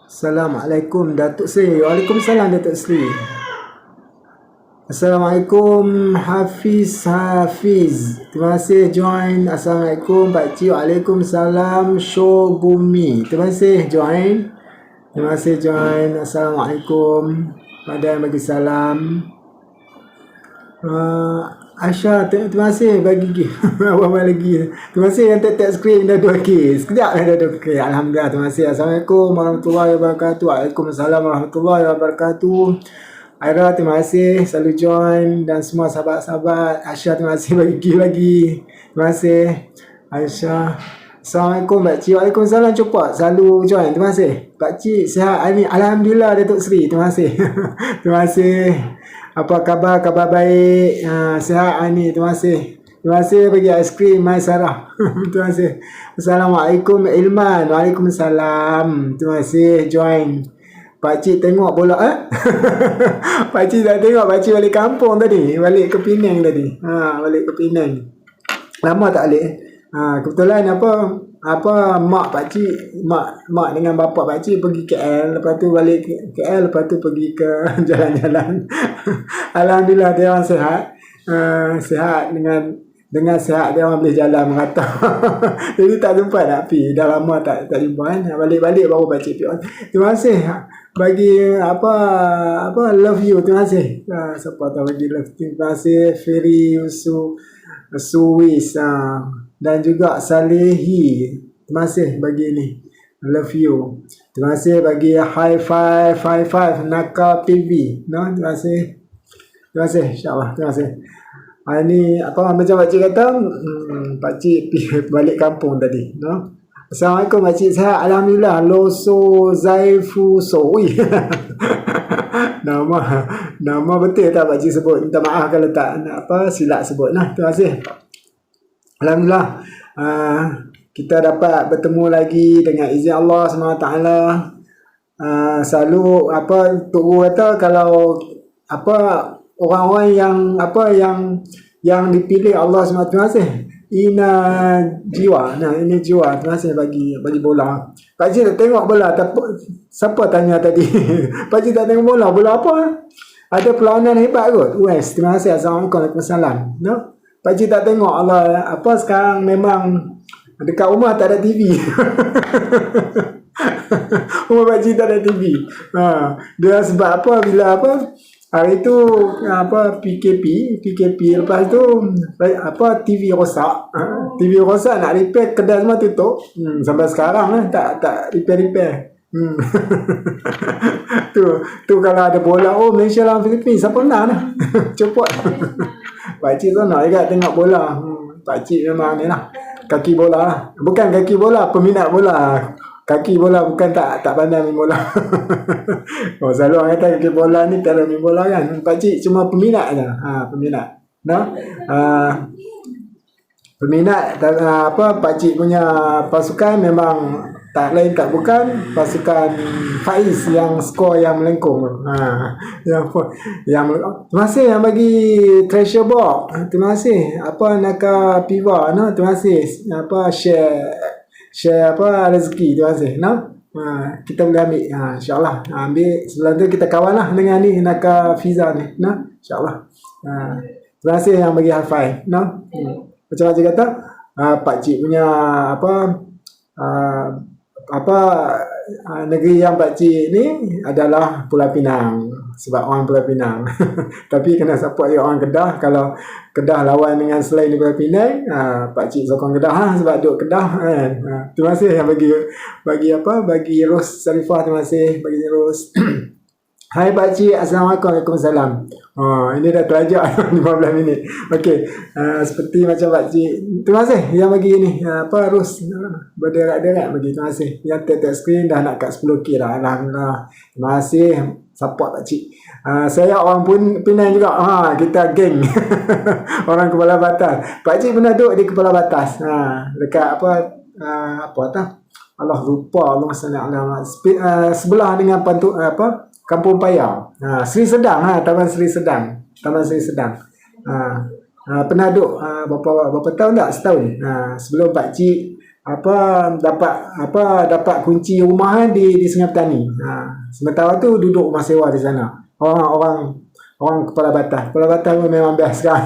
Assalamualaikum Datuk Sri. Waalaikumsalam Datuk Sri. Assalamualaikum Hafiz. Terima kasih join. Assalamualaikum Pak Cik. Waalaikumsalam Shogumi. Terima kasih join. Assalamualaikum. Pada yang bagi salam. Aisyah, terima kasih bagi apa lagi. Terima kasih yang tap screen dah 2K. Sekejap dah 2K. Alhamdulillah, terima kasih. Assalamualaikum warahmatullahi wabarakatuh. Waalaikumsalam warahmatullahi wabarakatuh. Aira, terima kasih selalu join, dan semua sahabat-sahabat. Aisyah, terima kasih bagi lagi. Terima kasih Aisyah. Assalamualaikum Pak Cik. Waalaikumsalam, cepat selalu join. Terima kasih Pak Cik, sihat hari ni? Alhamdulillah Datuk Sri. Terima kasih. Terima kasih. Apa khabar? Khabar baik. Sihat hari ni. Terima kasih. Terima kasih bagi aiskrim Mai Sarah. Terima kasih. Assalamualaikum Ilman. Waalaikumsalam. Terima kasih join. Pak Cik tengok bola Pak Cik dah tengok. Pak Cik balik kampung tadi. Balik ke Penang tadi. Balik ke Penang. Lama tak balik. Kebetulan mak Pak Cik, mak dengan bapa Pak Cik pergi KL, lepas tu balik KL, lepas tu pergi ke jalan-jalan. Alhamdulillah dia orang sihat. Sihat dengan sihat dia orang boleh jalan merata. Jadi tak sempat nak pergi. Dah lama tak jumpa kan. Balik-balik baru Pak Cik pergi. Terima kasih bagi love you. Terima kasih. Siapa tahu bagi love you. Terima kasih Ferry Suis dan juga Salehi. Terima kasih bagi ni. Love you. Terima kasih bagi high five Naka PV. Terima kasih. Terima kasih insya-Allah. Terima kasih. Ini macam Pak Cik kata, Pak Cik balik kampung tadi. Assalamualaikum Pak Cik, sihat? Alhamdulillah. Loso Zaifuso. Nama betul tak Pak Cik sebut? Minta maaf kalau tak silap sebut. Terima kasih. Alhamdulillah. Kita dapat bertemu lagi dengan izin Allah SWT. Selalu Tok Guru kata, kalau orang-orang yang dipilih Allah SWT. Terima kasih. Ina jiwa. Ini jiwa. Terima kasih bagi bola. Pak Cik tak tengok bola. Siapa tanya tadi? Pak Cik tak tengok bola. Bola apa? Ada perlawanan hebat kot. West. Terima kasih. Assalamualaikum. Waalaikumsalam. Pak Cik tak tengok. Allah. Sekarang memang dekat rumah tak ada TV. Rumah Pak Cik tak ada TV. Dia sebab bila hari tu PKP, lepas tu TV rosak. TV rosak, nak repair, kedai semua tutup. Sampai sekarang tak repair. tu kalau ada bola, Malaysia lawan Filipin, siapa menang dah. Cepat. Pak Cik sana juga tengok bola. Pak Cik memang ni lah, kaki bola lah. Bukan kaki bola, peminat bola. Kaki bola, bukan tak pandai main bola. Selalu orang kata kaki bola ni tak ada main bola kan. Pak Cik cuma peminat je. Peminat. Peminat. Pak Cik punya pasukan memang tak lain tak bukan pasukan Faiz yang skor yang melengkung. Terima kasih yang bagi treasure box. Terima kasih. Naka Piva. Terima kasih. Share rezeki. Terima kasih. Kita boleh ambil. InsyaAllah. Ambil sebelum tu kita kawan lah dengan ni Naka Fiza ni. InsyaAllah. Terima kasih yang bagi high five. Macam Pak Cik kata, Pak Cik punya negeri yang Pak Cik ni adalah Pulau Pinang, sebab orang Pulau Pinang. Tapi kena support orang Kedah. Kalau Kedah lawan dengan selain di Pulau Pinang, Pak Cik sokong Kedah sebab duduk Kedah kan. Terima kasih yang bagi Ros Sarifah. Terima kasih bagi Ros. Hai Pak Cik, Assalamualaikum. Waalaikumsalam. Ini dah terajak 15 minit. Okey, seperti macam Pak Cik. Terima kasih yang bagi ni. Ros berderak-derak bagi. Terima kasih. Yang tap screen dah nak kat 10K dah. Alhamdulillah. Terima kasih support Pak Cik. Saya orang pun Penang juga. Kita geng. Orang Kepala Batas. Pak Cik pernah duduk di Kepala Batas. Dekat Allah lupa. Allah sebelah dengan Kampung Paya. Sri Sedang. Taman Sri Sedang. Pernah duduk berapa tahun tak? Setahun. Sebelum pak cik dapat kunci rumah kan di Sungai Petani. Sementara tu duduk rumah sewa di sana. Orang Kepala Batas pun memang best sekarang.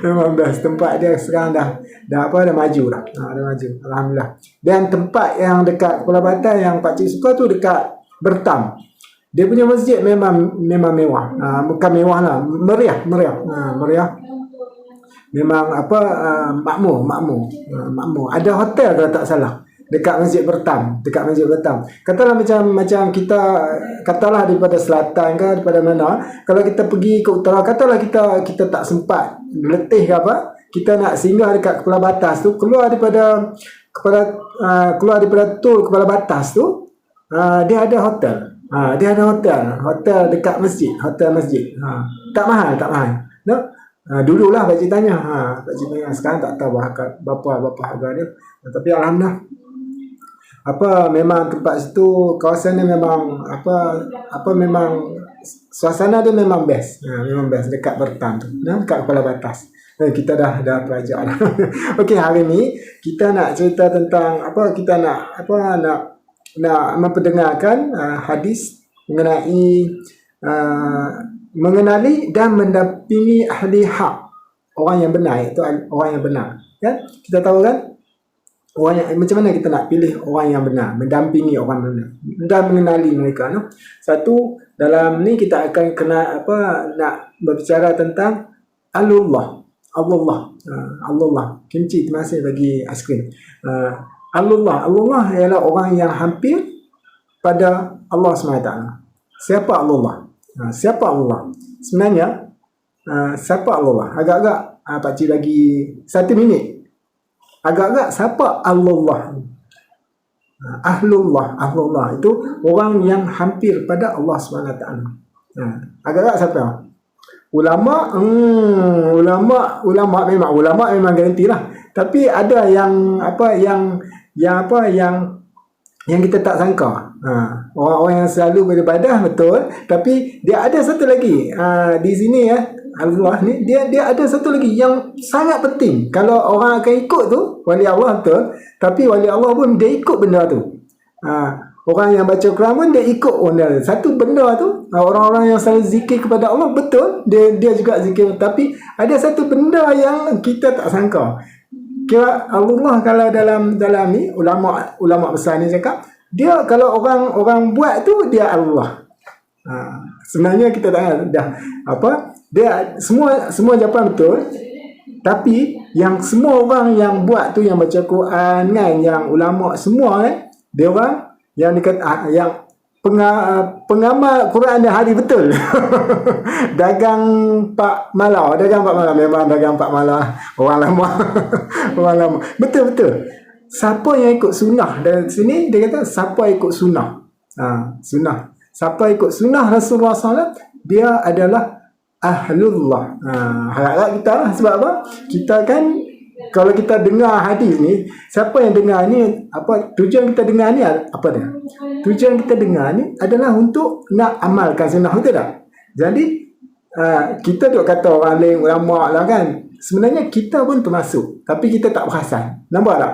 Memang best. Tempat dia sekarang dah maju dah. Dah maju. Alhamdulillah. Dan tempat yang dekat Kepala Batas yang pak cik suka tu dekat Bertam. Dia punya masjid memang mewah. Bukan mewah lah, meriah. Meriah. Memang makmur. Ada hotel kalau tak salah dekat Masjid Bertam. Katalah macam kita, katalah daripada selatan ke daripada mana, kalau kita pergi ke utara, katalah kita tak sempat letih ke apa, kita nak singgah dekat Kepala Batas tu, keluar daripada tol Kepala Batas tu, dia ada hotel. Hotel dekat masjid, tak mahal. No? Dululah pakcik tanya, sekarang tak tahu berapa harga dia. Tapi alhamdulillah, memang tempat situ, kawasan dia memang memang suasana dia memang best. Memang best dekat Bertam tu, dekat Kepala Batas. Kita dah pelajar dah. Okey, hari ni kita nak cerita tentang kita nak memperdengarkan hadis mengenali dan mendampingi ahli hak, orang yang benar, iaitu orang yang benar. Kan? Kita tahu kan macam mana kita nak pilih orang yang benar, mendampingi orang benar dan mengenali mereka. No? Satu, dalam ni kita akan nak berbicara tentang Allah. Kimchi, terima kasih bagi aiskrim. Allah ialah orang yang hampir pada Allah SWT. Siapa Allah? Sebenarnya siapa Allah? Agak-agak pakcik bagi 1 minit. Agak-agak siapa Allah? Ahlullah itu orang yang hampir pada Allah SWT. Agak-agak siapa? Ulama memang garantilah. Tapi ada yang kita tak sangka. Orang-orang yang selalu beribadah, betul, tapi dia ada satu lagi di sini Allah ni, dia ada satu lagi yang sangat penting. Kalau orang akan ikut tu, wali Allah, betul, tapi wali Allah pun dia ikut benda tu. Orang yang baca Quran pun dia ikut benda tu. Satu benda tu, orang-orang yang selalu zikir kepada Allah, betul, dia juga zikir, tapi ada satu benda yang kita tak sangka. Kira Allah kalau dalam ni ulama besar ni cakap, dia kalau orang buat tu dia Allah. Sebenarnya kita dah dia semua jawapan betul, tapi yang semua orang yang buat tu, yang baca Quran kan, yang ulama semua dia orang yang yang pengamal Quran dan hadis, betul. dagang Pak Mala memang dagang Pak Mala, orang lama. Betul. Siapa yang ikut sunnah, dari sini dia kata siapa ikut sunnah, siapa ikut sunnah Rasulullah SAW, dia adalah ahlullah. Harap kita lah. Sebab apa? Kita kan, kalau kita dengar hadis ni, siapa yang dengar ni, tujuan kita dengar ni apa dia? Tujuan kita dengar ni adalah untuk nak amalkan sunnah, betul tak? Jadi kita duk kata orang lain ulama lah kan, sebenarnya kita pun termasuk, tapi kita tak perasan. Nampak tak?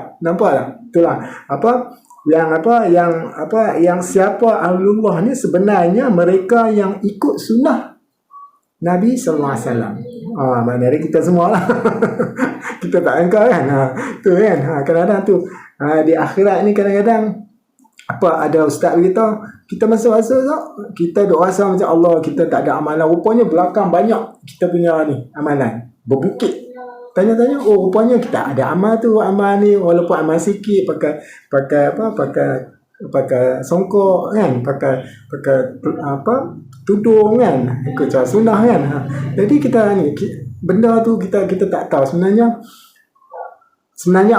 Itulah yang siapa ahlullah ni, sebenarnya mereka yang ikut sunnah Nabi SAW. Maknanya kita semua lah. Kita tak angkat kan. Tu kan. Kadang-kadang tu di akhirat ni, kadang-kadang ada ustaz beritahu, kita masuk-masuk tu, kita duk rasa macam Allah, kita tak ada amalan. Rupanya belakang banyak kita punya ni amalan, berbukit. Tanya-tanya, rupanya kita ada amal tu, amal ni, walaupun amal sikit, pakai songkok kan, pakai tudung kan, ikut cara sunnah kan. Jadi kita ni benda tu kita tak tahu sebenarnya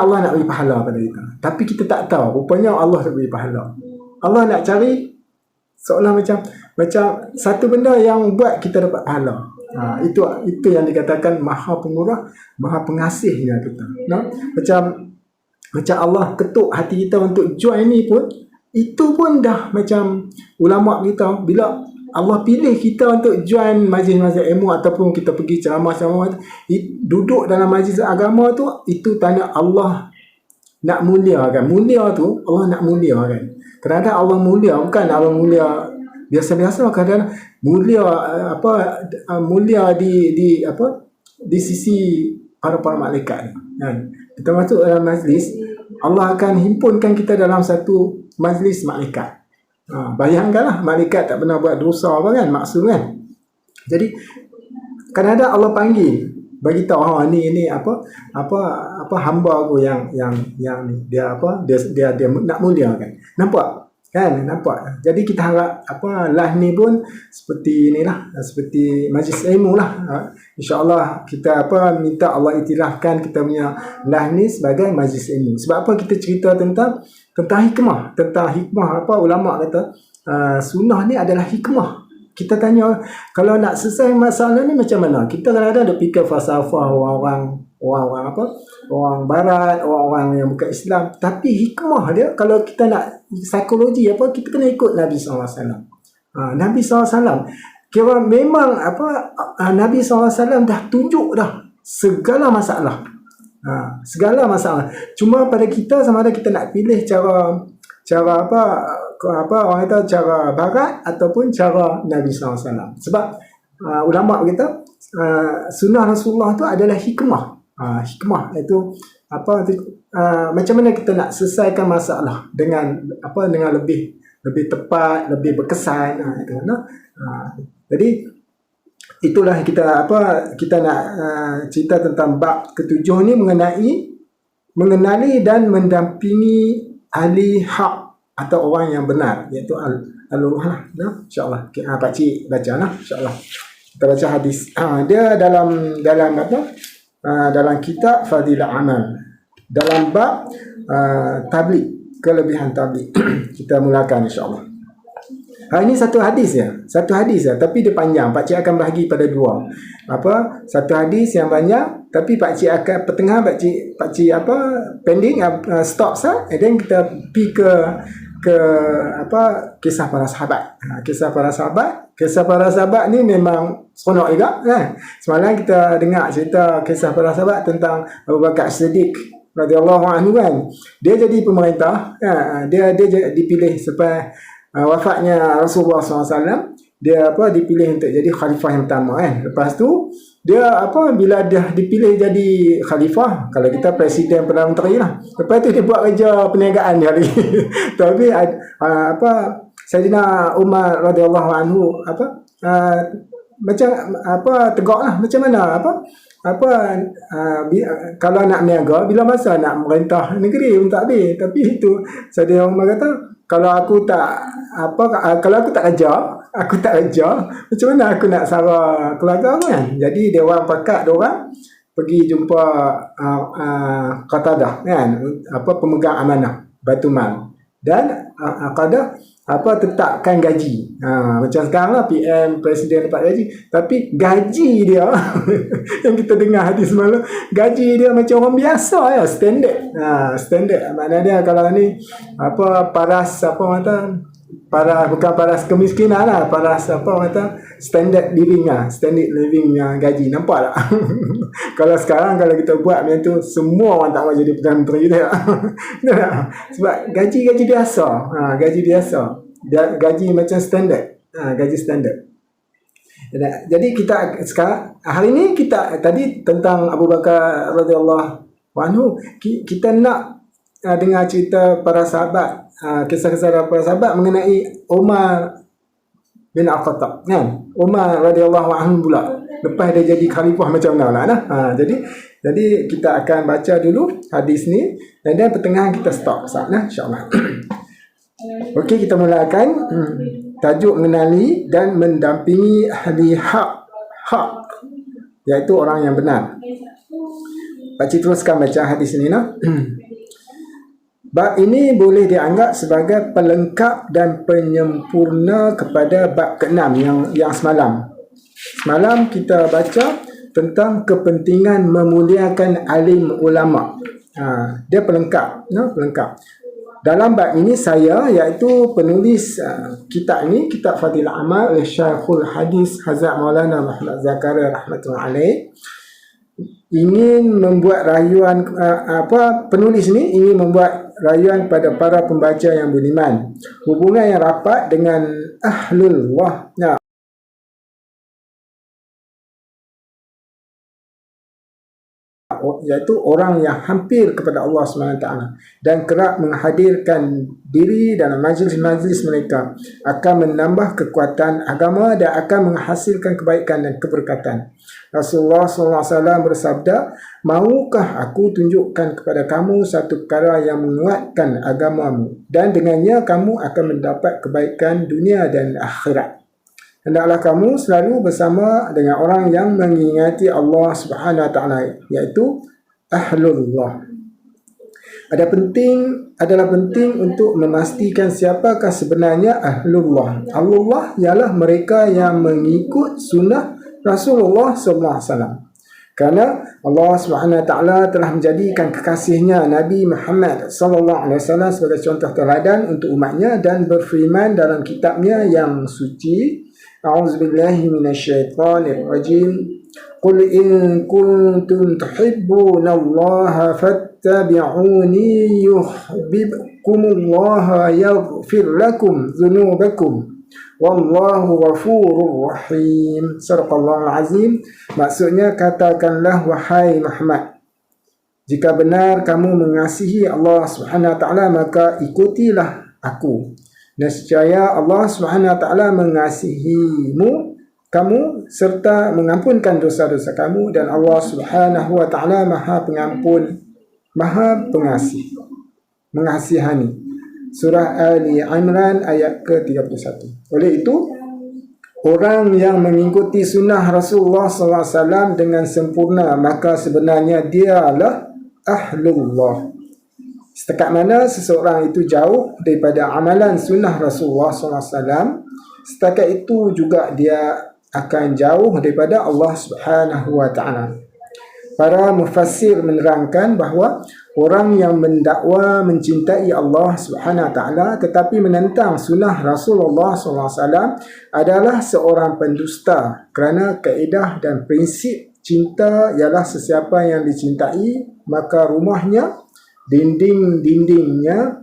Allah nak beri pahala pada kita, tapi kita tak tahu rupanya Allah nak beri pahala. Allah nak cari seolah macam satu benda yang buat kita dapat pahala. Itu yang dikatakan Maha Pemurah, Maha Pengasihnya kita. Macam Allah ketuk hati kita untuk join ni pun, itu pun dah macam ulama kita, bila Allah pilih kita untuk join majlis-majlis ilmu ataupun kita pergi ceramah-ceramah, duduk dalam majlis agama tu, itu tanda Allah nak muliakan. Mulia tu Allah nak muliakan. Kadang-kadang Allah mulia bukan Allah mulia biasa-biasa, kadang mulia mulia di sisi para malaikat kan. Kita masuk dalam majlis, Allah akan himpunkan kita dalam satu majlis malaikat. Bayangkanlah, malaikat tak pernah buat dosa apa kan, maksum kan. Jadi kadang-kadang Allah panggil, bagi tahu ni hamba aku yang dia nak muliakan. Nampak kan, nampak. Jadi kita harap lah ni pun seperti inilah, seperti majlis ilmu lah. InsyaAllah kita minta Allah iktirafkan kita punya lah ni sebagai majlis ilmu. Sebab apa kita cerita tentang hikmah, ulama kata sunnah ni adalah hikmah. Kita tanya, kalau nak selesai masalah ni macam mana? Kita kadang-kadang ada fikir falsafah orang barat, orang yang bukan Islam. Tapi hikmah dia, kalau kita nak psikologi kita kena ikut Nabi SAW. Nabi SAW kira memang Nabi SAW dah tunjuk dah segala masalah. Segala masalah. Cuma pada kita, sama ada kita nak pilih cara orang kata cara barat ataupun cara Nabi SAW. Sebab ulama berkata sunnah Rasulullah tu adalah hikmah. Hikmah itu macam mana kita nak selesaikan masalah dengan lebih tepat, lebih berkesan. Jadi itulah kita nak cerita tentang bab ketujuh ni, mengenali dan mendampingi ahli hak atau orang yang benar, iaitu al-ulama lah. InsyaAllah Pak Cik baca lah, insyaAllah kita baca hadis. Dia dalam dalam kitab Fadilah Amal, dalam bab tabligh, kelebihan tabligh. Kita mulakan insyaAllah. Ini satu hadis ya, tapi dia panjang. Pak Cik akan bahagi pada dua. Satu hadis yang banyak, tapi Pak Cik akan pertengah Pak Cik pending, stop sah, and then kita pergi ke kisah para sahabat. Kisah para sahabat ni memang seronok juga kan. Semalam kita dengar cerita kisah para sahabat tentang Abu Bakar Siddiq radhiyallahu anhu kan. Dia jadi pemerintah, dia dipilih sampai wafatnya Rasulullah SAW. Dia dipilih untuk jadi khalifah yang pertama kan. Lepas tu dia bila dah dipilih jadi khalifah, kalau kita presiden Perdana Menteri lah, lepas tu dia buat kerja perniagaan dia lagi. Tapi Sayyidina Umar radhiyallahu anhu macam tegak lah, macam mana kalau nak niaga, bila masa nak merintah negeri pun tak habis. Tapi itu Sayyidina Umar kata, kalau aku tak kerja, macam mana aku nak sara keluarga aku kan. Jadi dia orang pakat, dia orang pergi jumpa Qatadah kan, pemegang amanah Baitul Mal, dan Qatadah tetapkan gaji. Macam sekarang lah PM presiden dapat gaji, tapi gaji dia yang kita dengar hadis semalam, gaji dia macam orang biasa ya, standard. Standard maknanya dia kalau ni bukan paras kemiskinan lah, paras standard living gaji. Nampak tak? Kalau sekarang kalau kita buat macam tu, semua orang tak mahu jadi Perdana Menteri dia. Sebab gaji biasa. Gaji macam standard. Gaji standard. Jadi kita sekarang, hari ni kita tadi tentang Abu Bakar radhiyallahu anhu, kita nak dengar cerita para sahabat, kisah-kisah para sahabat mengenai Umar bin Al-Khattab kan. Umar radhiyallahu anhu pula, lepas dia jadi khalifah macam mana lah. Jadi kita akan baca dulu hadis ni, dan dan pertengahan kita stop sahlah insya-Allah. Okey, kita mulakan. Tajuk mengenali dan mendampingi ahli hak, iaitu orang yang benar. Pak Cik teruskan baca hadis ni nah. Bab ini boleh dianggap sebagai pelengkap dan penyempurna kepada bab ke-6 yang semalam. Semalam kita baca tentang kepentingan memuliakan alim ulama. Dia pelengkap, pelengkap. Dalam bab ini saya iaitu penulis kitab ini, kitab Fadilah Amal oleh Syekhul Hadis Hazrat Maulana Muhammad Zakaria rahmatullahi alaih, ingin membuat rayuan penulis ini ingin membuat rayuan pada para pembaca yang beriman, hubungan yang rapat dengan ahlullah. Iaitu orang yang hampir kepada Allah SWT dan kerap menghadirkan diri dalam majlis-majlis mereka akan menambah kekuatan agama dan akan menghasilkan kebaikan dan keberkatan. Rasulullah SAW bersabda, "Maukah aku tunjukkan kepada kamu satu perkara yang menguatkan agamamu dan dengannya kamu akan mendapat kebaikan dunia dan akhirat? Hendaklah kamu selalu bersama dengan orang yang mengingati Allah Subhanahu Wa Taala, iaitu ahlullah." Adalah penting untuk memastikan siapakah sebenarnya ahlullah. Ahlullah ialah mereka yang mengikut sunnah Rasulullah SAW. Kerana Allah Subhanahu Wa Taala telah menjadikan kekasihnya Nabi Muhammad SAW sebagai contoh teladan untuk umatnya dan berfirman dalam kitabnya yang suci, A'udzubillahi minasyaitonirrajim. Qul in kuntum tuhibbunallaha fattabi'uni yuhibbukumullah yaghfir lakum dzunubakum wallahu ghafurur rahim. Sadaqallahul azim. Maksudnya, katakanlah wahai Muhammad, jika benar kamu mengasihi Allah Subhanahu Wa Taala, maka ikutilah aku. Nescaya Allah Subhanahu Wa Taala mengasihimu kamu serta mengampunkan dosa-dosa kamu, dan Allah Subhanahu Wa Taala Maha Pengampun, Maha Pengasih, mengasihani. Surah Ali Imran ayat ke-31. Oleh itu, orang yang mengikuti sunnah Rasulullah SAW dengan sempurna, maka sebenarnya dialah ahlullah. Setakat mana seseorang itu jauh daripada amalan sunnah Rasulullah SAW, setakat itu juga dia akan jauh daripada Allah Subhanahu Wa Taala. Para mufassir menerangkan bahawa orang yang mendakwa mencintai Allah Subhanahu Wa Taala tetapi menentang sunnah Rasulullah SAW adalah seorang pendusta, kerana kaedah dan prinsip cinta ialah sesiapa yang dicintai, maka rumahnya, dinding-dindingnya,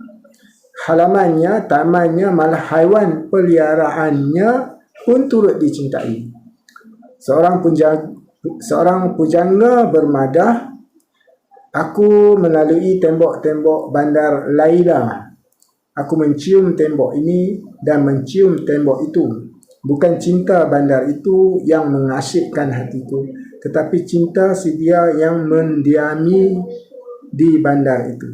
halamannya, tamannya, malah haiwan peliharaannya pun turut dicintai. Seorang pujangga bermadah, "Aku melalui tembok-tembok bandar Laila. Aku mencium tembok ini dan mencium tembok itu. Bukan cinta bandar itu yang mengasyikkan hatiku, tetapi cinta si dia yang mendiami di bandar itu."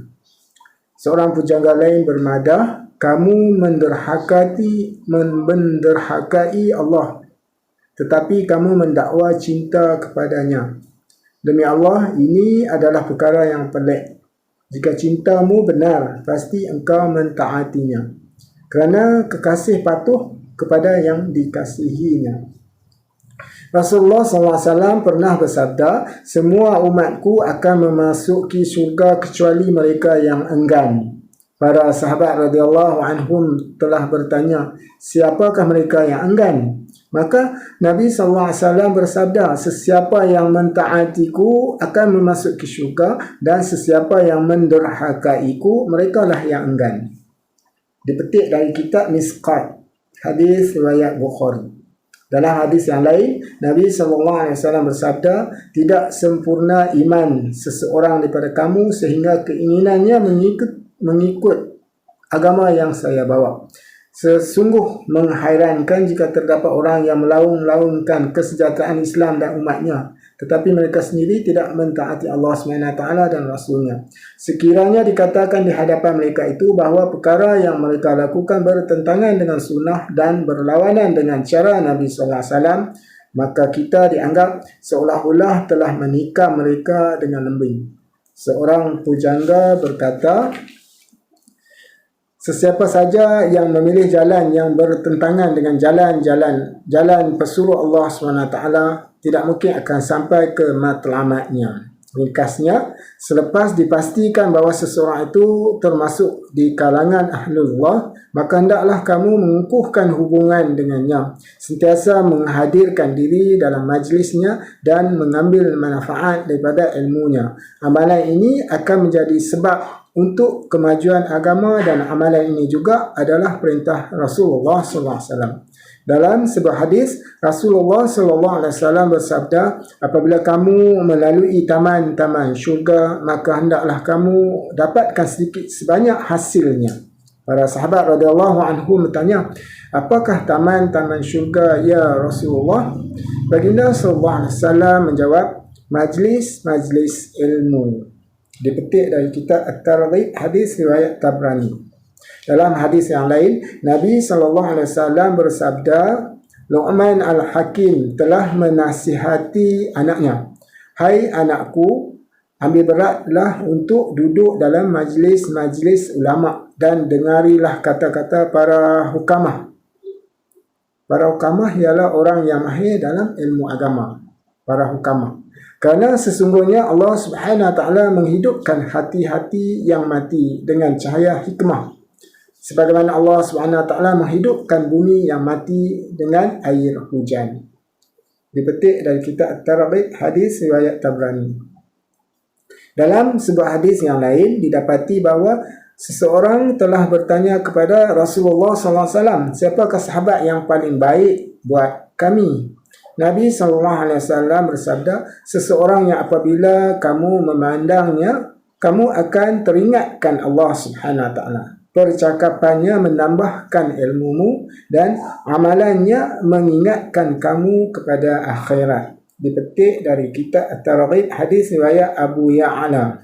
Seorang pujangga lain bermadah, "Kamu menderhakai Allah, tetapi kamu mendakwa cinta kepadanya. Demi Allah, ini adalah perkara yang pelik. Jika cintamu benar, pasti engkau mentaatinya, kerana kekasih patuh kepada yang dikasihinya." Rasulullah SAW pernah bersabda, "Semua umatku akan memasuki syurga kecuali mereka yang enggan." Para sahabat radhiyallahu anhum telah bertanya, siapakah mereka yang enggan? Maka Nabi SAW bersabda, "Sesiapa yang mentaatiku akan memasuki syurga, dan sesiapa yang menderhakaiku, merekalah yang enggan." Dipetik dari kitab Misqat, hadis riwayat Bukhari. Dalam hadis yang lain, Nabi SAW bersabda, "Tidak sempurna iman seseorang daripada kamu sehingga keinginannya mengikut agama yang saya bawa. Sesungguh menghairankan jika terdapat orang yang melaung-laungkan kesejahteraan Islam dan umatnya, tetapi mereka sendiri tidak mentaati Allah SWT dan Rasulnya. Sekiranya dikatakan di hadapan mereka itu bahawa perkara yang mereka lakukan bertentangan dengan sunnah dan berlawanan dengan cara Nabi SAW, maka kita dianggap seolah-olah telah menikam mereka dengan lembing." Seorang pujangga berkata, "Sesiapa saja yang memilih jalan yang bertentangan dengan jalan pesuruh Allah SWT tidak mungkin akan sampai ke matlamatnya." Ringkasnya, selepas dipastikan bahawa seseorang itu termasuk di kalangan ahlullah, maka hendaklah kamu mengukuhkan hubungan dengannya, sentiasa menghadirkan diri dalam majlisnya dan mengambil manfaat daripada ilmunya. Amalan ini akan menjadi sebab untuk kemajuan agama, dan amalan ini juga adalah perintah Rasulullah SAW. Dalam sebuah hadis, Rasulullah SAW bersabda, apabila kamu melalui taman-taman syurga, maka hendaklah kamu dapatkan sedikit sebanyak hasilnya. Para sahabat radhiyallahu anhum bertanya, apakah taman-taman syurga ya Rasulullah? Baginda SAW menjawab, majlis-majlis ilmu. Dipetik dari kitab At-Targhib, hadis riwayat Tabrani. Dalam hadis yang lain, Nabi SAW bersabda, Luqman Al-Hakim telah menasihati anaknya, hai anakku, ambil beratlah untuk duduk dalam majlis-majlis ulama dan dengarilah kata-kata para hukamah. Para hukamah ialah orang yang mahir dalam ilmu agama. Para hukamah. Kerana sesungguhnya Allah Subhanahu Wa Taala menghidupkan hati-hati yang mati dengan cahaya hikmah, sebagaimana Allah Subhanahu Wa Taala menghidupkan bumi yang mati dengan air hujan. Dipetik dari kitab At-Targhib, hadis riwayat Tabrani. Dalam sebuah hadis yang lain didapati bahawa seseorang telah bertanya kepada Rasulullah SAW, siapakah sahabat yang paling baik buat kami? Nabi SAW bersabda, seseorang yang apabila kamu memandangnya, kamu akan teringatkan Allah Subhanahu Wa Taala. Percakapannya menambahkan ilmumu dan amalannya mengingatkan kamu kepada akhirat. Dipetik dari kitab At-Targhib, hadis riwayat Abu Ya'la.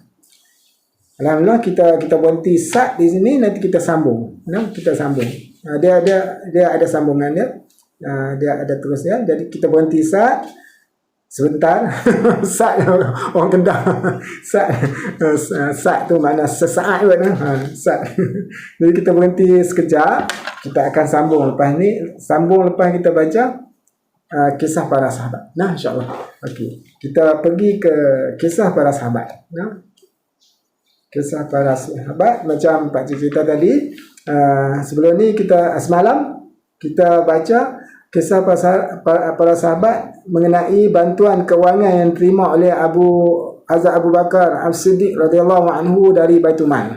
Alhamdulillah, kita berhenti sat di sini, nanti kita sambung. Kita sambung. Dia ada sambungan dia. Dia ada terus ya. Jadi kita berhenti sat sebentar. Sat orang Kedah. Sat tu makna sesaat kan. Sat. Jadi kita berhenti sekejap, kita akan sambung lepas ni. Sambung lepas kita baca kisah para sahabat. Nah, insya-Allah. Okey. Kita pergi ke kisah para sahabat. Kisah para sahabat macam Pak Cik cerita tadi. Sebelum ni semalam kita baca kisah para sahabat mengenai bantuan kewangan yang diterima oleh Hazrat Abu Bakar As-Siddiq radhiyallahu anhu dari Baitul Mal.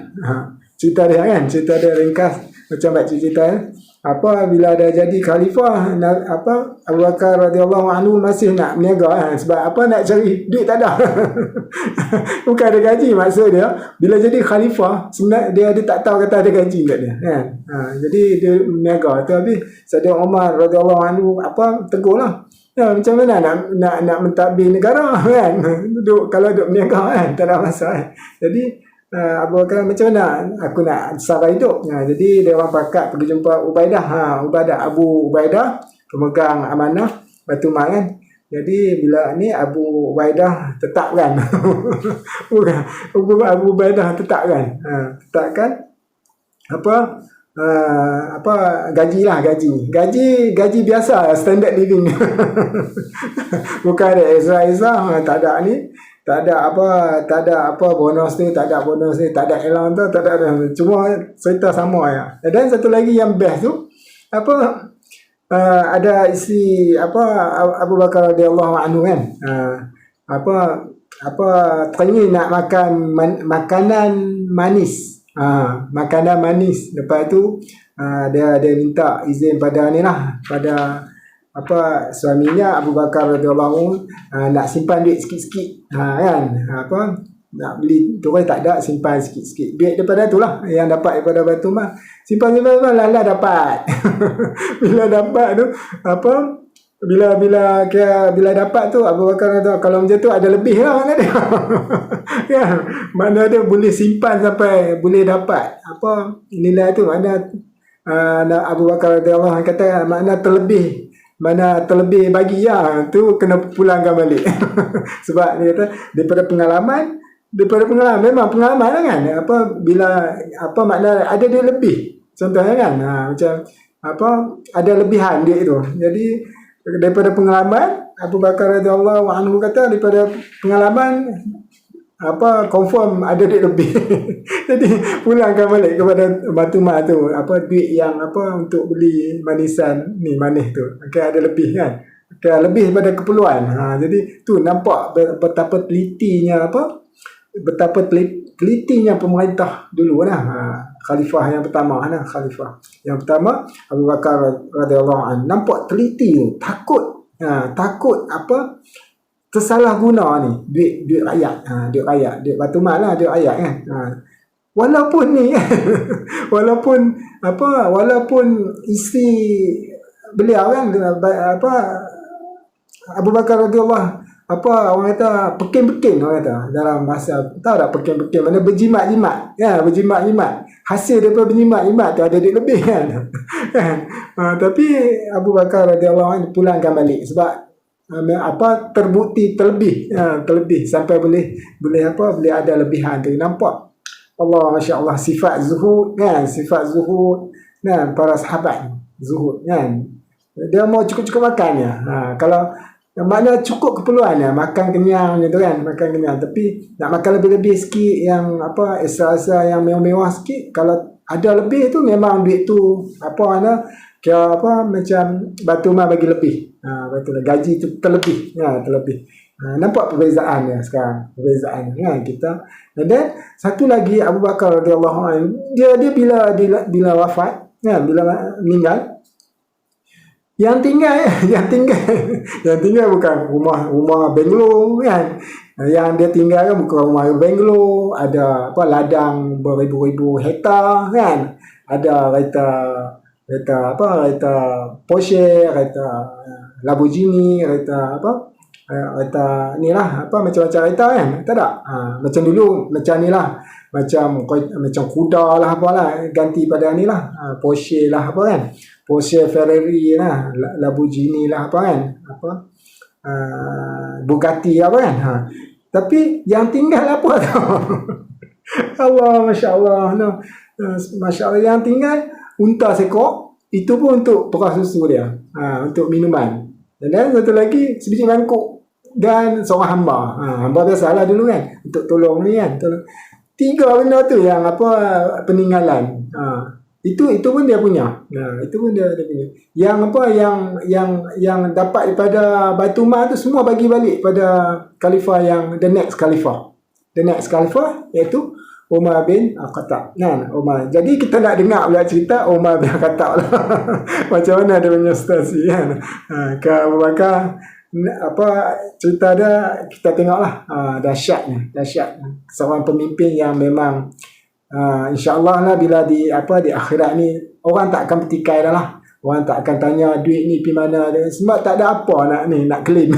Cerita dia kan, cerita dia ringkas macam Pak Cik cerita. Bila dah jadi khalifah, Abu Bakar radhiyallahu anhu masih nak berniaga sebab nak cari duit tak ada. Bukan ada gaji, maksud dia bila jadi khalifah sebenarnya dia tak tahu kata ada gaji kat dia kan. Jadi dia berniaga tu habis Saidina Umar radhiyallahu anhu tegurlah. Macam mana nak mentadbir negara kan? Kalau duduk berniaga kan tak ada masalah. Jadi Abu Bakar, macam mana aku nak sara hidup? Jadi dia orang pakat pergi jumpa Ubaidah. Abu Ubaidah, pemegang amanah Baitul Mal kan. Jadi bila ni Abu Ubaidah tetapkan. Abu Ubaidah tetapkan. Gaji biasa, standard living. Bukan ada Ezra, tak ada ni. Tak ada bonus ni, tak ada elang tu, tak ada. Cuma cerita sama ya. Dan satu lagi yang best tu, ada isi Abu Bakar radhiyallahu anhu kan. Teringin nak makan makanan manis. Makanan manis. Lepas tu dia minta izin pada pada suaminya Abu Bakar radhiyallahu nak simpan duit sikit-sikit kan, nak beli tu tak ada, simpan sikit-sikit duit daripada tu lah yang dapat daripada Baitul Mal, simpan lala dapat. Bila dapat tu bila dapat tu Abu Bakar kata kalau macam tu ada lebih lah makna dia. Kan, makna dia boleh simpan sampai boleh dapat nilai tu, makna Abu Bakar radhiyallahu anhu kata makna terlebih bagi tu kena pulangkan balik. Sebab dia kata daripada pengalaman memang pengalaman lah kan, bila makna ada dia lebih, contohnya kan macam ada lebihan dia itu. Jadi daripada pengalaman Abu Bakar radhiyallahu anhu kata daripada pengalaman apa confirm ada duit lebih. Jadi pulangkan balik kepada Batu Mat tu apa duit yang apa untuk beli manisan ni manis tu. Okey, ada lebih kan. Okey, lebih daripada keperluan. Jadi tu nampak betapa telitinya apa, betapa telitinya pemerintah dulu lah. Khalifah yang pertama lah, khalifah yang pertama Abu Bakar radhiyallahu anhu, nampak teliti tu, takut apa tersalah guna ni duit rakyat, duit Batu Mat lah, duit rakyat kan. Walaupun ni walaupun isteri beliau kan apa Abu Bakar radhiyallahu orang kata pekin-pekin, orang kata dalam bahasa, tahu tak pekin-pekin mana, berjimat-jimat ya, berjimat-jimat, hasil daripada berjimat-jimat tu ada duit lebih kan. Tapi Abu Bakar radhiyallahu anhu pulangkan balik sebab terbukti terlebih sampai boleh ada lebihan tu. Nampak Allah, Masya Allah, sifat zuhud kan, para sahabat zuhud kan, dia mau cukup-cukup makannya. Kalau makna cukup keperluannya, makan kenyang gitu kan, makan kenyang, tapi nak makan lebih-lebih sikit, yang extra yang mewah-mewah sikit, kalau ada lebih tu memang duit tu kira macam Batu Mat bagi lebih. Betul, gaji tu terlebih. Nampak perbezaan ya sekarang, perbezaan kan kita. Dan satu lagi Abu Bakar radhiyallahu anhu, dia bila wafat kan, bila meninggal, yang tinggal bukan rumah benglo kan. Yang dia tinggal kan bukan rumah benglo, ada ladang beribu-ribu hektar kan. Ada kereta Porsche, kereta Lamborghini, kereta macam-macam kereta kan. Tak ada. Macam dulu macam ni lah, macam kuda lah ganti pada ni lah, Porsche lah kan, Porsche, Ferrari lah, Lamborghini lah kan, Bugatti kan. Tapi yang tinggal apa tau? Allah, Masya Allah, Masya Allah, yang tinggal unta sekor, itu pun untuk perah susu dia, untuk minuman. Dan satu lagi sebiji mangkuk dan seorang hamba biasalah dulu kan, untuk tolong ni kan, tiga benda tu yang peninggalan. Itu pun dia punya. Itu pun dia punya. Yang dapat daripada Batu Mat tu semua bagi balik pada khalifah yang the next khalifah iaitu Umar bin Khattab kan. Jadi kita nak dengar pula cerita Umar bin Khattab lah. Macam mana dia punya situasi kan. Abu Bakar cerita dia kita tengoklah, dahsyatnya seorang pemimpin yang memang insya-Allah lah, bila di akhirat ni orang tak akan petikai dah lah. Orang tak akan tanya duit ni pergi mana dia, sebab tak ada apa nak claim.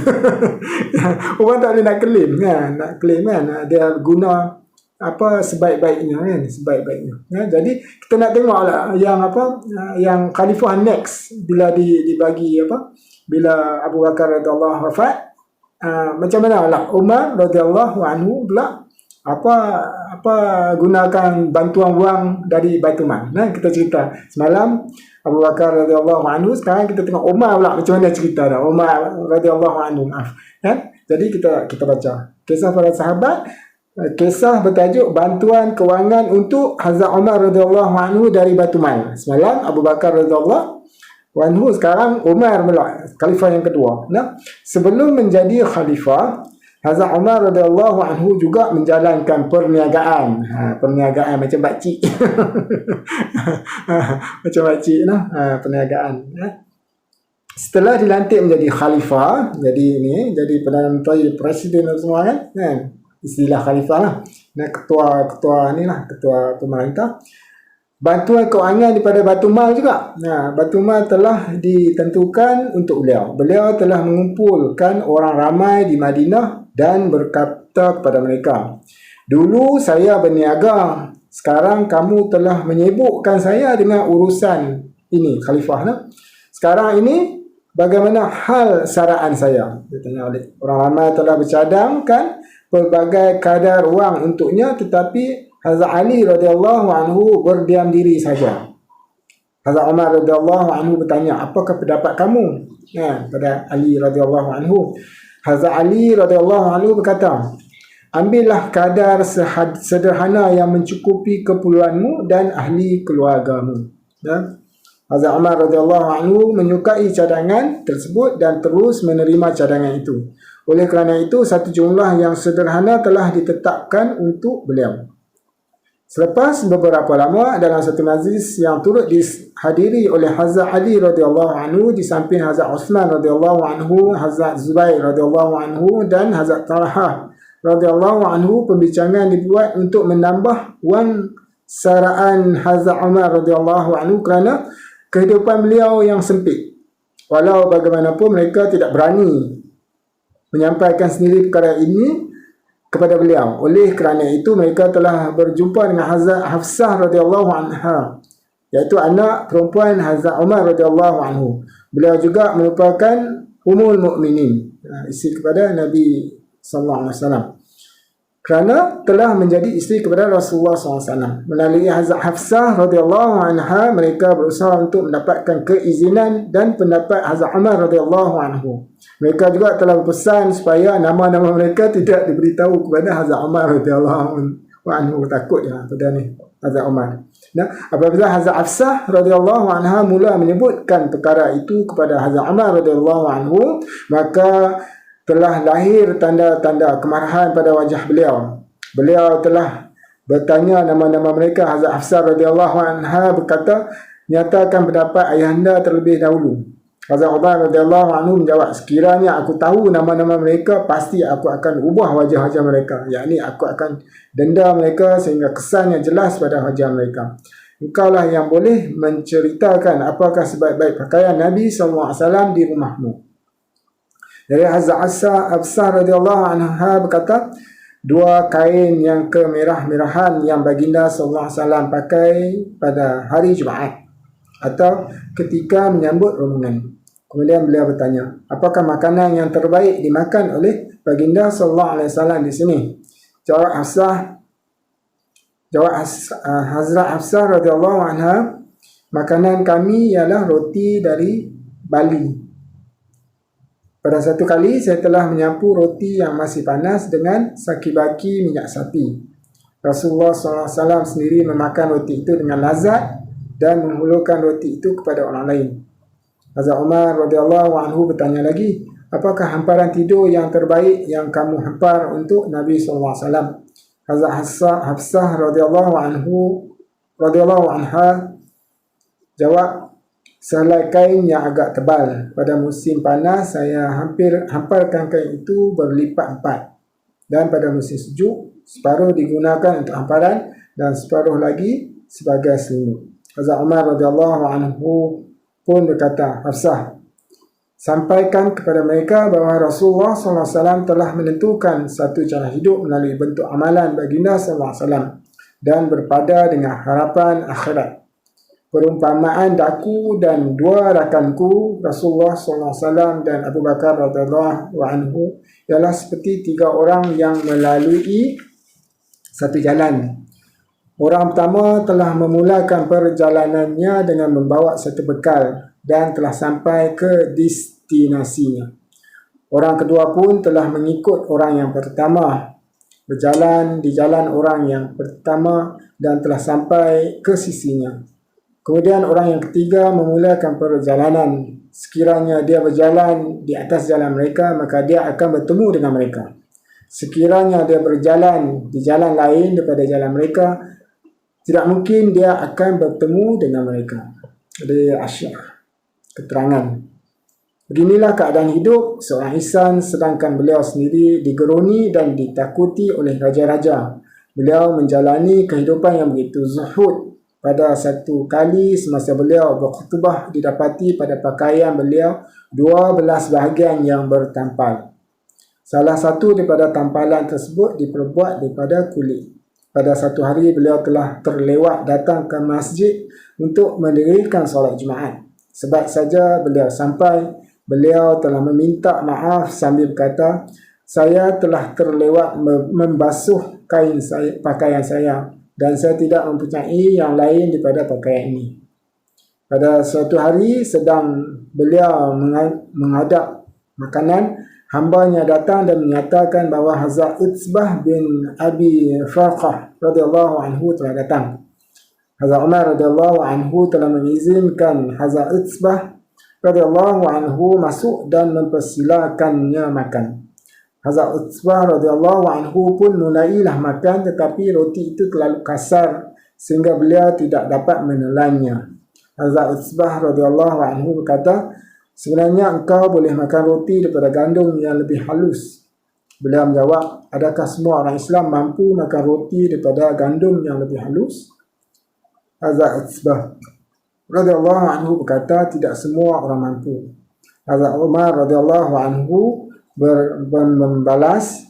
Orang tak boleh nak claim kan, dia guna sebaik-baiknya kan, ya. Jadi kita nak tengoklah yang khalifah next bila dibagi bila Abu Bakar radhiyallahu wafat, macam mana lah Umar radhiyallahu anhu pula gunakan bantuan wang dari Baitul Mal. Kita cerita semalam Abu Bakar radhiyallahu anhu, sekarang kita tengok Umar pula macam mana cerita dah. Umar radhiyallahu anhu kan. Jadi kita baca kisah para sahabat, kisah bertajuk bantuan kewangan untuk Hazrat Umar radhiyallahu anhu dari Baitul Mal. Semalam Abu Bakar radhiyallahu anhu, sekarang Umar pula, khalifah yang kedua. Sebelum menjadi khalifah, Hazrat Umar radhiyallahu anhu juga menjalankan perniagaan. Perniagaan macam bakcik. Macam bakcik lah, perniagaan. Setelah dilantik menjadi khalifah, jadi Perdana Menteri, Presiden dan semua kan, istilah khalifah lah. Ketua pemerintah. Bantuan kewangan daripada Baitul Mal juga. Baitul Mal telah ditentukan untuk beliau. Beliau telah mengumpulkan orang ramai di Madinah dan berkata kepada mereka, "Dulu saya berniaga, sekarang kamu telah menyibukkan saya dengan urusan ini, khalifah. Sekarang ini bagaimana hal saraan saya?" Dia tanya oleh orang ramai telah bercadangkan pelbagai kadar wang untuknya, tetapi Hazrat Ali radhiyallahu anhu berdiam diri saja. Hazrat Umar radhiyallahu anhu bertanya, "Apakah pendapat kamu?" Pada Ali radhiyallahu anhu. Hazrat Ali radhiyallahu anhu berkata, ambillah kadar sederhana yang mencukupi keperluanmu dan ahli keluargamu. Ya. Hazrat Umar radhiyallahu anhu menyukai cadangan tersebut dan terus menerima cadangan itu. Oleh kerana itu, satu jumlah yang sederhana telah ditetapkan untuk beliau. Selepas beberapa lama, dalam satu majlis yang turut dihadiri oleh Hazrat Ali radhiyallahu anhu, di samping Hazrat Uthman radhiyallahu anhu, Hazrat Zubair radhiyallahu anhu dan Hazrat Talhah radhiyallahu anhu, pembincangan dibuat untuk menambah wang saraan Hazrat Umar radhiyallahu anhu kerana kehidupan beliau yang sempit. Walau bagaimanapun mereka tidak berani menyampaikan sendiri perkara ini kepada beliau. Oleh kerana itu mereka telah berjumpa dengan Hazrat Hafsah radhiyallahu anha, iaitu anak perempuan Hazrat Umar radhiyallahu anhu. Beliau juga merupakan Ummul Mukminin, isteri kepada Nabi sallallahu alaihi wasallam, kerana telah menjadi isteri kepada Rasulullah SAW. Melalui Hazrat Hafsah radhiyallahu anha, mereka berusaha untuk mendapatkan keizinan dan pendapat Hazrat Umar radhiyallahu anhu. Mereka juga telah berpesan supaya nama-nama mereka tidak diberitahu kepada Hazrat Umar radhiyallahu anhu. Takut ya pada ni Hazrat Umar. Nah, apabila Hazrat Hafsah radhiyallahu anha mula menyebutkan perkara itu kepada Hazrat Umar radhiyallahu anhu, maka telah lahir tanda-tanda kemarahan pada wajah beliau. Beliau telah bertanya nama-nama mereka. Hazrat Hafsah radhiyallahu anha berkata, nyatakan pendapat ayahanda terlebih dahulu. Hazrat Umar radhiyallahu anhu menjawab, sekiranya aku tahu nama-nama mereka, pasti aku akan ubah wajah-wajah mereka. Yakni aku akan denda mereka sehingga kesannya jelas pada wajah mereka. Engkaulah yang boleh menceritakan apakah sebaik-baik pakaian Nabi SAW di rumahmu. Dari Hazrat Hafsah radhiyallahu anha berkata, dua kain yang kemerah-merahan yang baginda sallallahu alaihi wasallam pakai pada hari Jumaat atau ketika menyambut rombongan. Kemudian beliau bertanya, apakah makanan yang terbaik dimakan oleh baginda sallallahu alaihi wasallam di sini? Jawab Hazrat Hafsah radhiyallahu anha, makanan kami ialah roti dari Bali. Pada satu kali, saya telah menyapu roti yang masih panas dengan sakibaki minyak sapi. Rasulullah SAW sendiri memakan roti itu dengan lazat dan menghulurkan roti itu kepada orang lain. Hazrat Umar radhiyallahu anhu bertanya lagi, apakah hamparan tidur yang terbaik yang kamu hampar untuk Nabi SAW? Hazrat Hafsah radhiyallahu anha jawab, sehelai kain yang agak tebal. Pada musim panas, saya hamparkan kain itu berlipat-lipat. Dan pada musim sejuk, separuh digunakan untuk hamparan dan separuh lagi sebagai selimut. Hazrat Umar radhiyallahu anhu pun berkata, Hafsah, sampaikan kepada mereka bahawa Rasulullah SAW telah menentukan satu cara hidup melalui bentuk amalan baginda SAW dan berpada dengan harapan akhirat. Perumpamaan daku dan dua rakanku, Rasulullah SAW dan Abu Bakar radhiyallahu anhu, ialah seperti tiga orang yang melalui satu jalan. Orang pertama telah memulakan perjalanannya dengan membawa satu bekal dan telah sampai ke destinasinya. Orang kedua pun telah mengikut orang yang pertama, berjalan di jalan orang yang pertama dan telah sampai ke sisinya. Kemudian orang yang ketiga memulakan perjalanan. Sekiranya dia berjalan di atas jalan mereka, maka dia akan bertemu dengan mereka. Sekiranya dia berjalan di jalan lain daripada jalan mereka, tidak mungkin dia akan bertemu dengan mereka. Dari Asy'ar, keterangan. Beginilah keadaan hidup seorang insan sedangkan beliau sendiri digeruni dan ditakuti oleh raja-raja. Beliau menjalani kehidupan yang begitu zuhud. Pada satu kali semasa beliau berkhutbah, didapati pada pakaian beliau 12 bahagian yang bertampal. Salah satu daripada tampalan tersebut diperbuat daripada kulit. Pada satu hari beliau telah terlewat datang ke masjid untuk mendirikan solat Jumaat. Sebab saja beliau sampai, beliau telah meminta maaf sambil berkata, saya telah terlewat membasuh pakaian saya dan saya tidak mempunyai yang lain daripada pakaian ini. Pada suatu hari sedang beliau menghadap makanan, hambanya datang dan menyatakan bahawa Hazrat Utsbah bin Abi Farqah radhiyallahu anhu telah datang. Hazrat Umar radhiyallahu anhu telah mengizinkan Hazrat Utsbah radhiyallahu anhu masuk dan mempersilakannya makan. Hazrat Utsbah radhiyallahu anhu pun mulailah makan, tetapi roti itu terlalu kasar sehingga beliau tidak dapat menelannya. Hazrat Utsbah radhiyallahu anhu berkata, sebenarnya engkau boleh makan roti daripada gandum yang lebih halus. Beliau menjawab, adakah semua orang Islam mampu makan roti daripada gandum yang lebih halus? Hazrat Utsbah radhiyallahu anhu berkata, tidak semua orang mampu. Hazrat Umar radhiyallahu anhu membalas,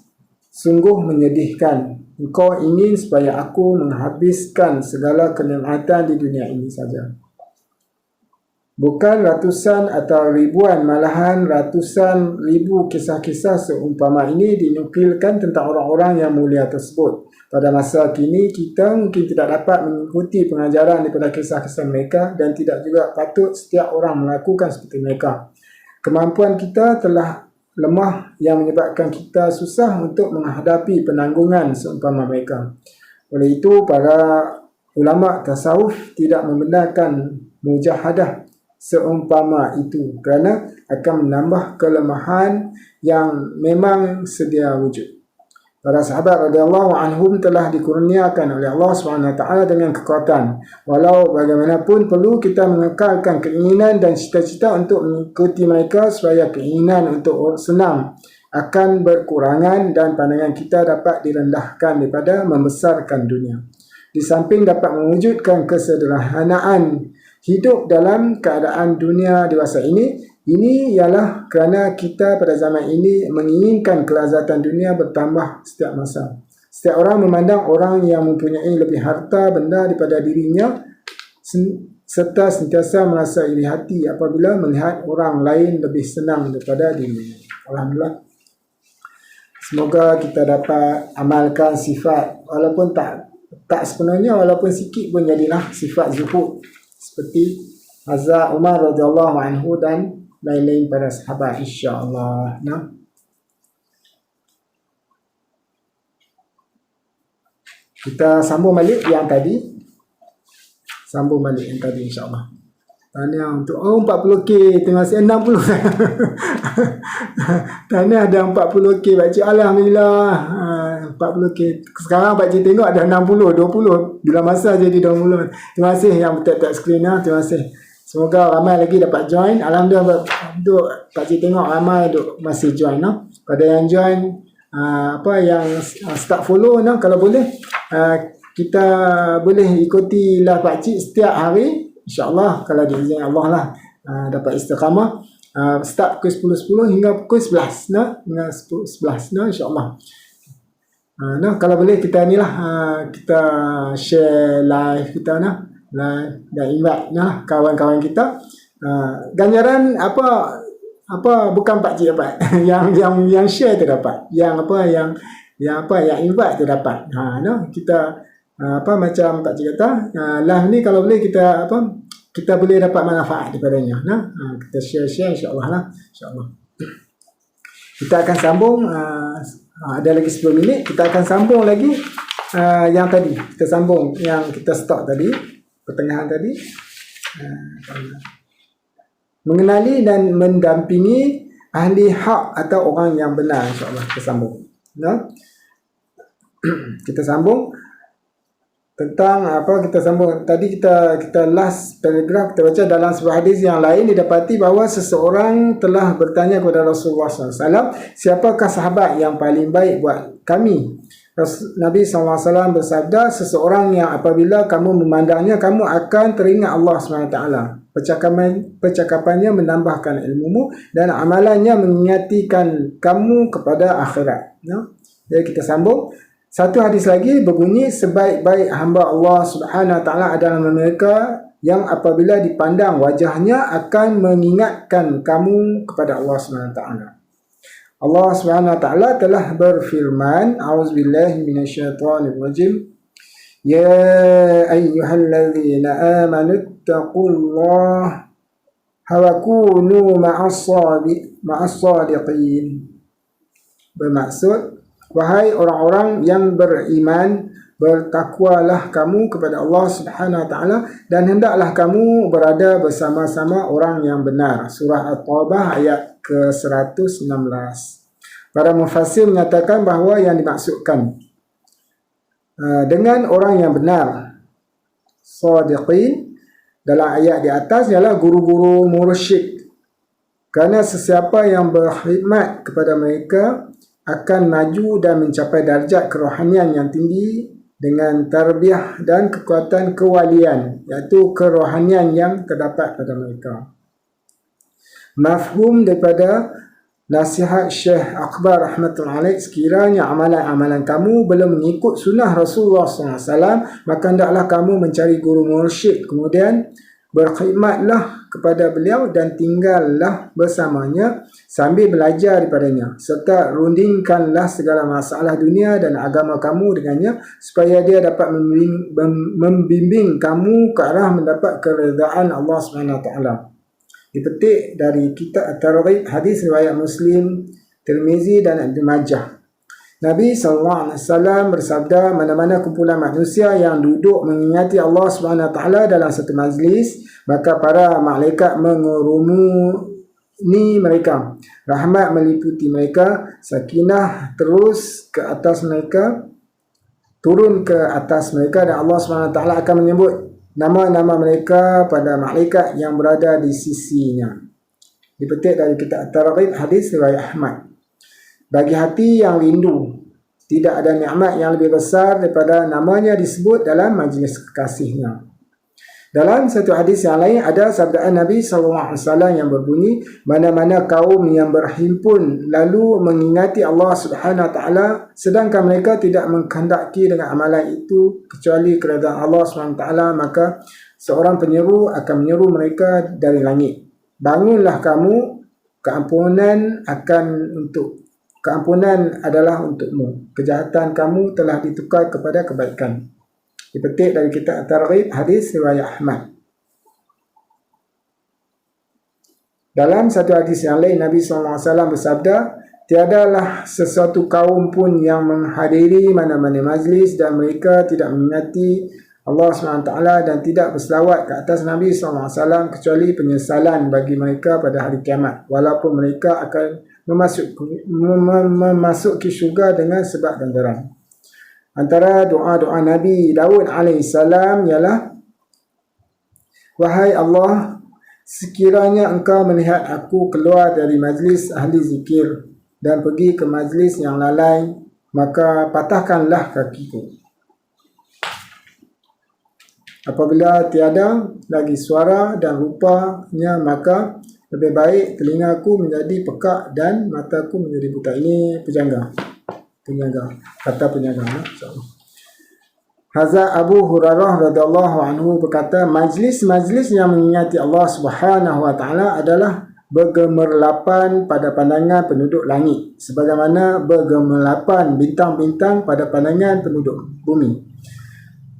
sungguh menyedihkan. Engkau ingin supaya aku menghabiskan segala kenikmatan di dunia ini saja. Bukan ratusan atau ribuan, malahan ratusan ribu kisah-kisah seumpama ini dinukilkan tentang orang-orang yang mulia tersebut. Pada masa kini, kita mungkin tidak dapat mengikuti pengajaran daripada kisah-kisah mereka dan tidak juga patut setiap orang melakukan seperti mereka. Kemampuan kita telah lemah yang menyebabkan kita susah untuk menghadapi penanggungan seumpama mereka. Oleh itu, para ulama tasawuf tidak membenarkan mujahadah seumpama itu kerana akan menambah kelemahan yang memang sedia wujud. Para sahabat radhiyallahu anhum telah dikurniakan oleh Allah SWT dengan kekuatan. Walau bagaimanapun perlu kita mengekalkan keinginan dan cita-cita untuk mengikuti mereka supaya keinginan untuk senang akan berkurangan dan pandangan kita dapat direndahkan daripada membesarkan dunia. Di samping dapat mewujudkan kesederhanaan hidup dalam keadaan dunia dewasa ini ialah kerana kita pada zaman ini menginginkan kelazatan dunia bertambah setiap masa. Setiap orang memandang orang yang mempunyai lebih harta benda daripada dirinya serta sentiasa merasa iri hati apabila melihat orang lain lebih senang daripada dirinya. Alhamdulillah. Semoga kita dapat amalkan sifat walaupun tak sepenuhnya, walaupun sikit pun jadilah sifat zuhud seperti Hazrat Umar radhiyallahu anhu dan lain-lain para sahabat, insya-Allah. Nah, kita sambung balik yang tadi. Insya-Allah. Tahniah untuk 40k, terima kasih 60. Tahniah ada 40k pakcik, alhamdulillah. 40k. Sekarang pakcik tengok ada 60, 20. Bila masa jadi 20. Terima kasih yang tap screen lah. Terima kasih. Semoga ramai lagi dapat join. Alhamdulillah untuk pakcik tengok ramai duk masih join lah. Pada yang join yang start follow lah, kalau boleh kita boleh ikuti lah pakcik setiap hari. InsyaAllah kalau diizin Allah lah dapat istiqamah. Start pukul 10.10 hingga pukul 11 nah, hingga 11 nah, insyaAllah. Nah, kalau boleh kita ni lah kita share live kita nah, live dan invite nah kawan-kawan kita. Ganjaran apa bukan pakcik dapat. yang share tu dapat. Yang invite tu dapat. Nah, kita macam pakcik kata, live ni kalau boleh kita kita boleh dapat manfaat daripadanya. Nah, kita share insya-Allah lah, insya-Allah. Kita akan sambung ada lagi 10 minit, kita akan sambung lagi yang tadi. Kita sambung yang kita stop tadi, pertengahan tadi. Mengenali dan mendampingi ahli hak atau orang yang benar, insya-Allah kita sambung. Nah, kita sambung tentang kita sambung tadi, kita last paragraph kita baca dalam sebuah hadis yang lain didapati bahawa seseorang telah bertanya kepada Rasulullah SAW, siapakah sahabat yang paling baik buat kami? Nabi SAW bersabda, seseorang yang apabila kamu memandangnya kamu akan teringat Allah SWT. Percakapannya menambahkan ilmumu dan amalannya mengingatikan kamu kepada akhirat. Jadi kita sambung. Satu hadis lagi berbunyi, sebaik-baik hamba Allah Subhanahu Wa Taala adalah mereka yang apabila dipandang wajahnya akan mengingatkan kamu kepada Allah Subhanahu Wa Taala. Allah Subhanahu Wa Taala telah berfirman, A'udzubillahi minasyaitonirrajim. Ya ayyuhalladzina amanu taqullaha wa kunu ma'as-sadiqin. bermaksud, wahai orang-orang yang beriman, bertakwalah kamu kepada Allah Subhanahu Wa Taala dan hendaklah kamu berada bersama-sama orang yang benar. Surah At-Taubah ayat ke-116. Para mufassir menyatakan bahawa yang dimaksudkan dengan orang yang benar, sadiqin, dalam ayat di atas ialah guru-guru mursyid. Kerana sesiapa yang berkhidmat kepada mereka akan maju dan mencapai darjat kerohanian yang tinggi dengan tarbiyah dan kekuatan kewalian, iaitu kerohanian yang terdapat pada mereka. Mafhum daripada nasihat Syekh Akbar rahmatullahi alaih, sekiranya amalan-amalan kamu belum mengikut sunnah Rasulullah SAW, maka hendaklah kamu mencari guru mursyid, kemudian berkhidmatlah kepada beliau dan tinggallah bersamanya sambil belajar daripadanya, serta rundingkanlah segala masalah dunia dan agama kamu dengannya, supaya dia dapat membimbing kamu ke arah mendapat keredaan Allah SWT. Dipetik dari kitab At-Targhib, hadis riwayat Muslim, Tirmizi dan Ibnu Majah. Nabi SAW bersabda, mana-mana kumpulan manusia yang duduk mengingati Allah SWT dalam satu majlis, maka para malaikat mengurumuni mereka, rahmat meliputi mereka, sakinah terus ke atas mereka, turun ke atas mereka, dan Allah SWT akan menyebut nama-nama mereka pada malaikat yang berada di sisinya. Dipetik dari kitab At-Targhib, hadis riwayat Ahmad. Bagi hati yang rindu, tidak ada nikmat yang lebih besar daripada namanya disebut dalam majlis kekasihnya. Dalam satu hadis yang lain ada sabdaan Nabi SAW yang berbunyi, mana-mana kaum yang berhimpun lalu mengingati Allah Subhanahu Wa Taala sedangkan mereka tidak menghendaki dengan amalan itu kecuali keredaan Allah Subhanahu Wa Taala, maka seorang penyeru akan menyeru mereka dari langit, bangunlah kamu, keampunan adalah untukmu, kejahatan kamu telah ditukar kepada kebaikan. Dipetik dari kitab At-Targhib, hadis riwayat Ahmad. Dalam satu hadis yang lain, Nabi SAW bersabda, tiadalah sesuatu kaum pun yang menghadiri mana-mana majlis dan mereka tidak mengingati Allah SWT dan tidak berselawat ke atas Nabi SAW kecuali penyesalan bagi mereka pada hari kiamat, walaupun mereka akan memasuki syurga dengan sebab ganjaran. Antara doa-doa Nabi Daud AS ialah, wahai Allah, sekiranya engkau melihat aku keluar dari majlis ahli zikir dan pergi ke majlis yang lalai, maka patahkanlah kakiku. Apabila tiada lagi suara dan rupanya, maka lebih baik telingaku menjadi pekak dan mataku menjadi buta. Ini penjaga, kata penjaga. Hazrat Abu Hurairah radhiyallahu anhu berkata, majlis-majlis yang mengingati Allah Subhanahu Wa Taala adalah bergemerlapan pada pandangan penduduk langit, sebagaimana bergemerlapan bintang-bintang pada pandangan penduduk bumi.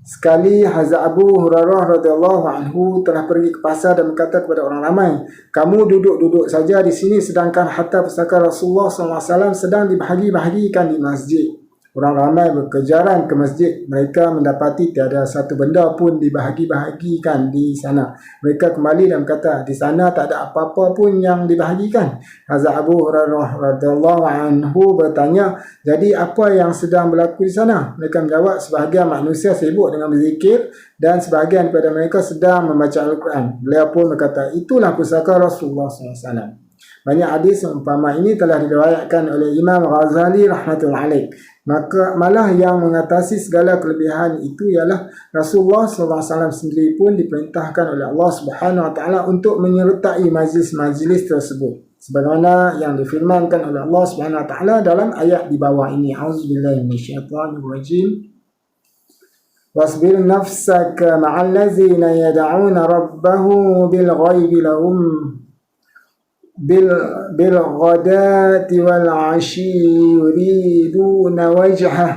Sekali Hazrat Abu Hurairah radhiyallahu anhu telah pergi ke pasar dan berkata kepada orang ramai, kamu duduk-duduk saja di sini sedangkan harta pusaka Rasulullah SAW sedang dibahagi-bahagikan di masjid. Orang ramai berkejaran ke masjid. Mereka mendapati tiada satu benda pun dibahagi-bahagikan di sana. Mereka kembali dan berkata, di sana tak ada apa-apa pun yang dibahagikan. Hazrat Abu Hurairah radhiyallahu anhu bertanya, jadi apa yang sedang berlaku di sana? Mereka menjawab, sebahagian manusia sibuk dengan berzikir dan sebahagian daripada mereka sedang membaca Al-Quran. Beliau pun berkata, itulah pusaka Rasulullah SAW. Banyak hadis umpama ini telah diriwayatkan oleh Imam Ghazali rahmatullahi alaih. Maka malah yang mengatasi segala kelebihan itu ialah Rasulullah SAW sendiri pun diperintahkan oleh Allah Subhanahu Wa Taala untuk menyertai majlis-majlis tersebut, sebagaimana yang difirmankan oleh Allah Subhanahu Wa Taala dalam ayat di bawah ini. Auzubillahi minasyaitanirrajim. Wasbir nafsaka ma'al ladzina yad'una rabbahum bil ghaibi lahum بالغداة والعشي يريدون وجهه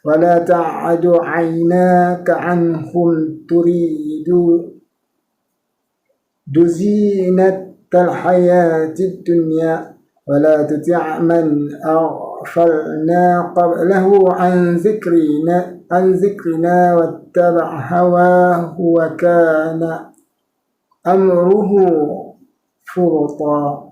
ولا تعد عيناك عنهم تريد زينة الحياة الدنيا ولا تطع من أغفلنا قبله عن ذكرنا واتبع هواه وكان أمره فرطا.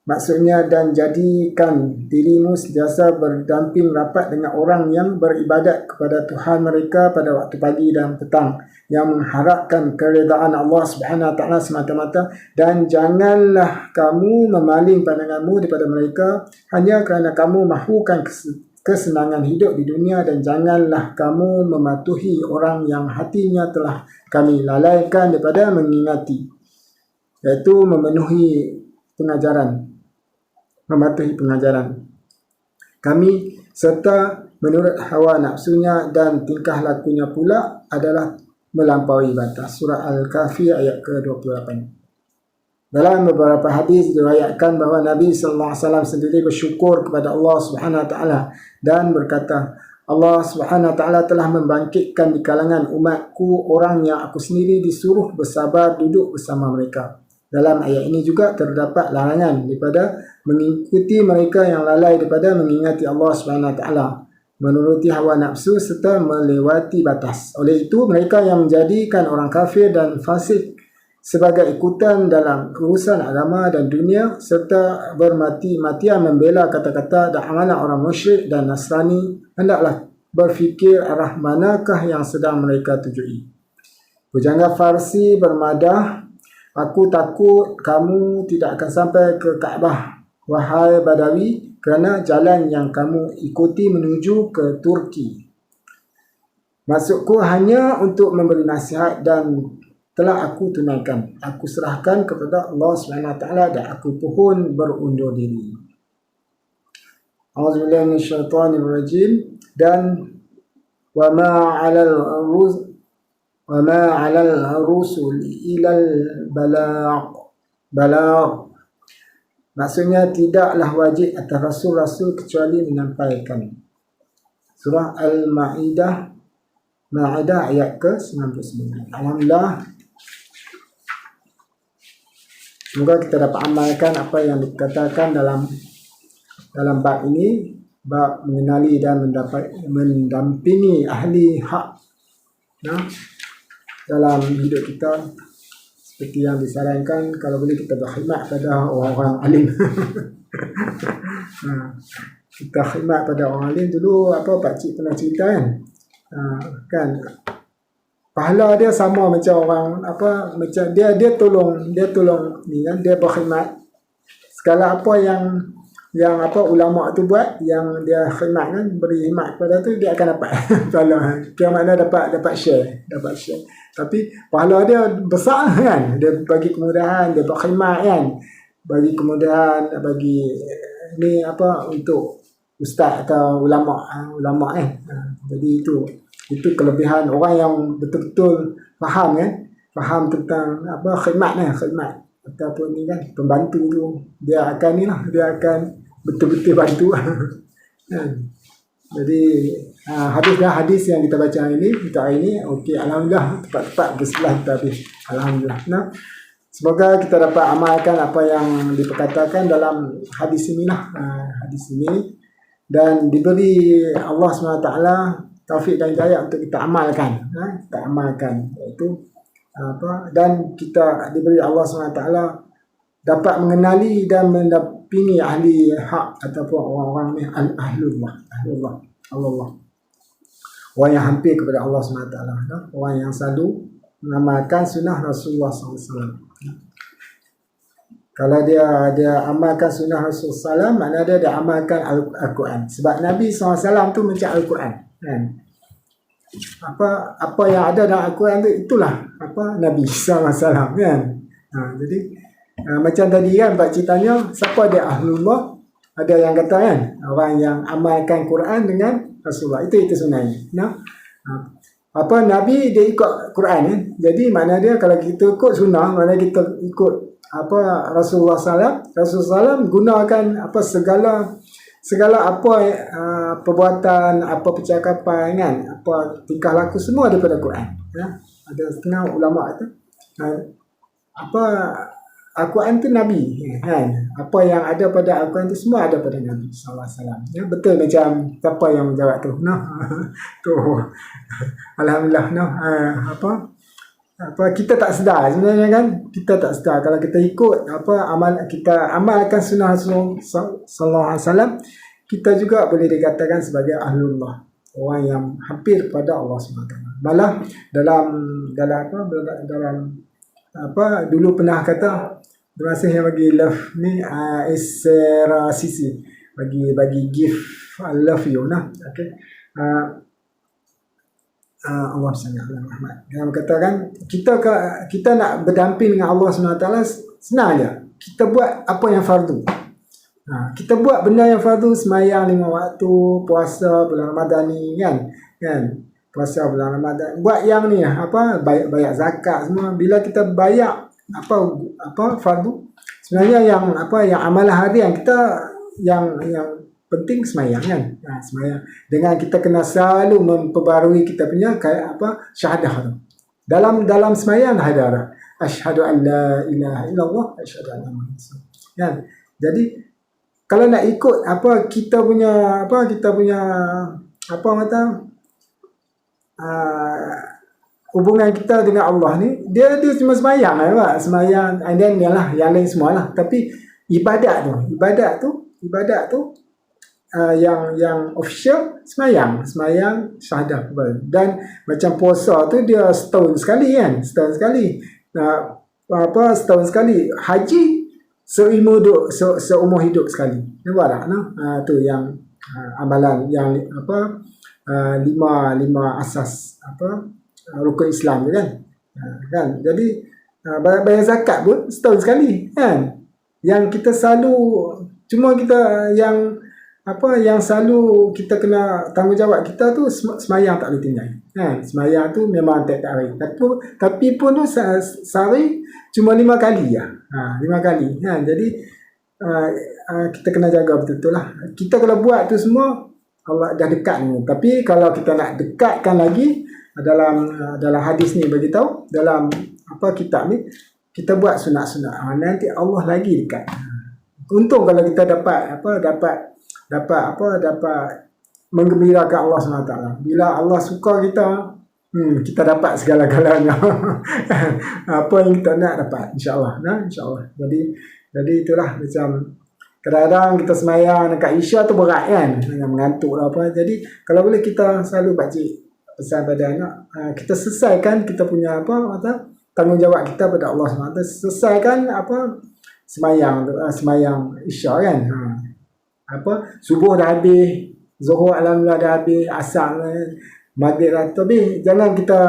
Maksudnya, dan jadikan dirimu sentiasa berdamping rapat dengan orang yang beribadat kepada Tuhan mereka pada waktu pagi dan petang, yang mengharapkan keredaan Allah Subhanahu Wa Taala semata-mata, dan janganlah kamu memaling pandanganmu daripada mereka hanya kerana kamu mahukan kesenangan hidup di dunia, dan janganlah kamu mematuhi orang yang hatinya telah kami lalaikan daripada mengingati, iaitu mematuhi pengajaran kami, serta menurut hawa nafsunya dan tingkah lakunya pula adalah melampaui batas. Surah Al-Kahfi ayat ke-28. Dalam beberapa hadis diriwayatkan bahawa Nabi sallallahu alaihi wasallam sendiri bersyukur kepada Allah Subhanahu Wa Taala dan berkata, Allah Subhanahu Wa Taala telah membangkitkan di kalangan umatku orang yang aku sendiri disuruh bersabar duduk bersama mereka. Dalam ayat ini juga terdapat larangan daripada mengikuti mereka yang lalai daripada mengingati Allah Subhanahu Wa Taala, menuruti hawa nafsu serta melewati batas. Oleh itu, mereka yang menjadikan orang kafir dan fasik sebagai ikutan dalam urusan agama dan dunia, serta bermati-matian membela kata-kata dan amalan orang musyrik dan Nasrani, hendaklah berfikir arah manakah yang sedang mereka tujui. Pujangga Farsi bermadah, aku takut kamu tidak akan sampai ke Kaabah, wahai Badawi, kerana jalan yang kamu ikuti menuju ke Turki. Maksudku hanya untuk memberi nasihat dan telah aku tunaikan. Aku serahkan kepada Allah SWT dan aku pun berundur diri. A'udzubillahi minasyaitonirrajim. Dan wa ma 'alal rusul ilal balagh. Maksudnya, tidaklah wajib atas rasul-rasul kecuali menyampaikan. Surah Al-Ma'idah ayat ke-99. Alhamdulillah, semoga kita dapat amalkan apa yang dikatakan dalam bab ini, bab mengenali dan mendampingi ahli hak dalam hidup kita. Seperti yang disarankan, kalau boleh kita berkhidmat pada orang-orang alim. Kita khidmat pada orang alim. Dulu pakcik pernah cerita kan, pahala dia sama macam orang macam dia tolong ni kan, dia berkhidmat. Segala apa yang ulama tu buat, yang dia khidmat kan, beri khidmat kepada tu, dia akan dapat pahala. Dia mana dapat share. Tapi pahala dia besar kan, dia bagi kemudahan, dia berkhidmat kan, bagi kemudahan, bagi ni untuk ustaz atau ulama kan. Jadi itu kelebihan orang yang betul-betul faham faham tentang khidmat ataupun ni kan, pembantu tu, dia akan betul-betul bantu. Jadi hadis yang kita baca ini okey, alhamdulillah, tepat bersebelah kita habis. Alhamdulillah. Semoga kita dapat amalkan apa yang diperkatakan dalam hadis ini dan diberi Allah SWT taufik dan hidayah untuk kita amalkan. Iaitu dan kita diberi Allah SWT dapat mengenali dan mendampingi ahli hak ataupun orang-orang ni ahlullah, orang yang hampir kepada Allah SWT, orang yang selalu mengamalkan sunnah Rasulullah SAW. Kalau dia amalkan sunnah Rasulullah SAW, maknanya dia amalkan Al-Quran. Sebab Nabi SAW tu macam Al-Quran kan. Apa yang ada dalam Al-Quran tu, itulah Nabi SAW kan. Jadi macam tadi kan pak ceritanya, siapa dia ahlullah? Ada yang kata kan, orang yang amalkan Quran dengan Rasulullah, itu sebenarnya. Nabi dia ikut Quran kan. Jadi makna dia, kalau kita ikut sunnah, makna kita ikut Rasulullah SAW gunakan segala perbuatan, percakapan kan, tingkah laku, semua daripada Quran. Ada setengah ulama tu Al-Quran tu Nabi kan. Apa yang ada pada Al-Quran tu semua ada pada Nabi sallallahu alaihi wasallam. Ya, betul macam siapa yang menjawab tu. Noh. Tu. Alhamdulillah noh. Apa kita tak sedar sebenarnya kan, kita tak sedar kalau kita ikut kita amalkan sunnah Rasulullah sallallahu alaihi wasallam, kita juga boleh dikatakan sebagai ahlullah, orang yang hampir pada Allah SWT. Malah dalam dulu pernah kata berasa yang bagi love ni Isra Sisi bagi gift I love you nah. Okay. Allah SWT yang berkatakan kita nak berdamping dengan Allah SWT senang je. Kita buat apa yang fardu. Kita buat benda yang fardu, semayang 5 waktu, puasa bulan Ramadan ni kan puasa bulan Ramadan, buat yang ni bayar zakat semua. Bila kita bayar fardu, sebenarnya yang amalan harian kita yang penting semayang kan. Semayang dengan kita kena selalu memperbarui kita punya syahadah tu. Dalam semayang ada asyhadu an la ilaha illallah asyhadu anna muhammadan rasulullah kan. Jadi kalau nak ikut kita punya hubungan kita dengan Allah ni, dia cuma semayang lah, semayang and then yalah yang lain semualah. Tapi ibadat tu yang official semayang syahadah. Dan macam puasa tu dia setahun sekali. Setahun sekali. Haji seumur hidup sekali. Nampak tak? Tu yang amalan yang lima asas rukun Islam tu kan. Jadi bayar zakat pun setahun sekali kan. Yang kita selalu yang selalu kita kena tanggungjawab kita tu semayang tak boleh tinggal kan. Semayang tu memang tiap-tiap hari, tapi pun tu sehari cuma 5 kali lah. 5 kali kan. Jadi kita kena jaga betul-betul lah. Kita kalau buat tu semua Allah dah dekat ni. Tapi kalau kita nak dekatkan lagi, dalam hadis ni bagi tahu, dalam kitab ni kita buat sunat-sunat, nanti Allah lagi dekat. Untung kalau kita dapat menggembirakan Allah SWT. Bila Allah suka kita, kita dapat segala-galanya. Apa yang kita nak dapat, insya-Allah. InsyaAllah. Jadi itulah macam kadang-kadang kita semayang dekat Isya tu berat kan, mengantuk lah apa. Jadi kalau boleh kita selalu pakcik pesan pada anak, kita selesaikan kita punya tanggungjawab kita pada Allah SWT. Selesaikan semayang Isya kan. Subuh dah habis, Zuhur alhamdulillah dah habis, Asar Maghrib dah habis. Jangan kita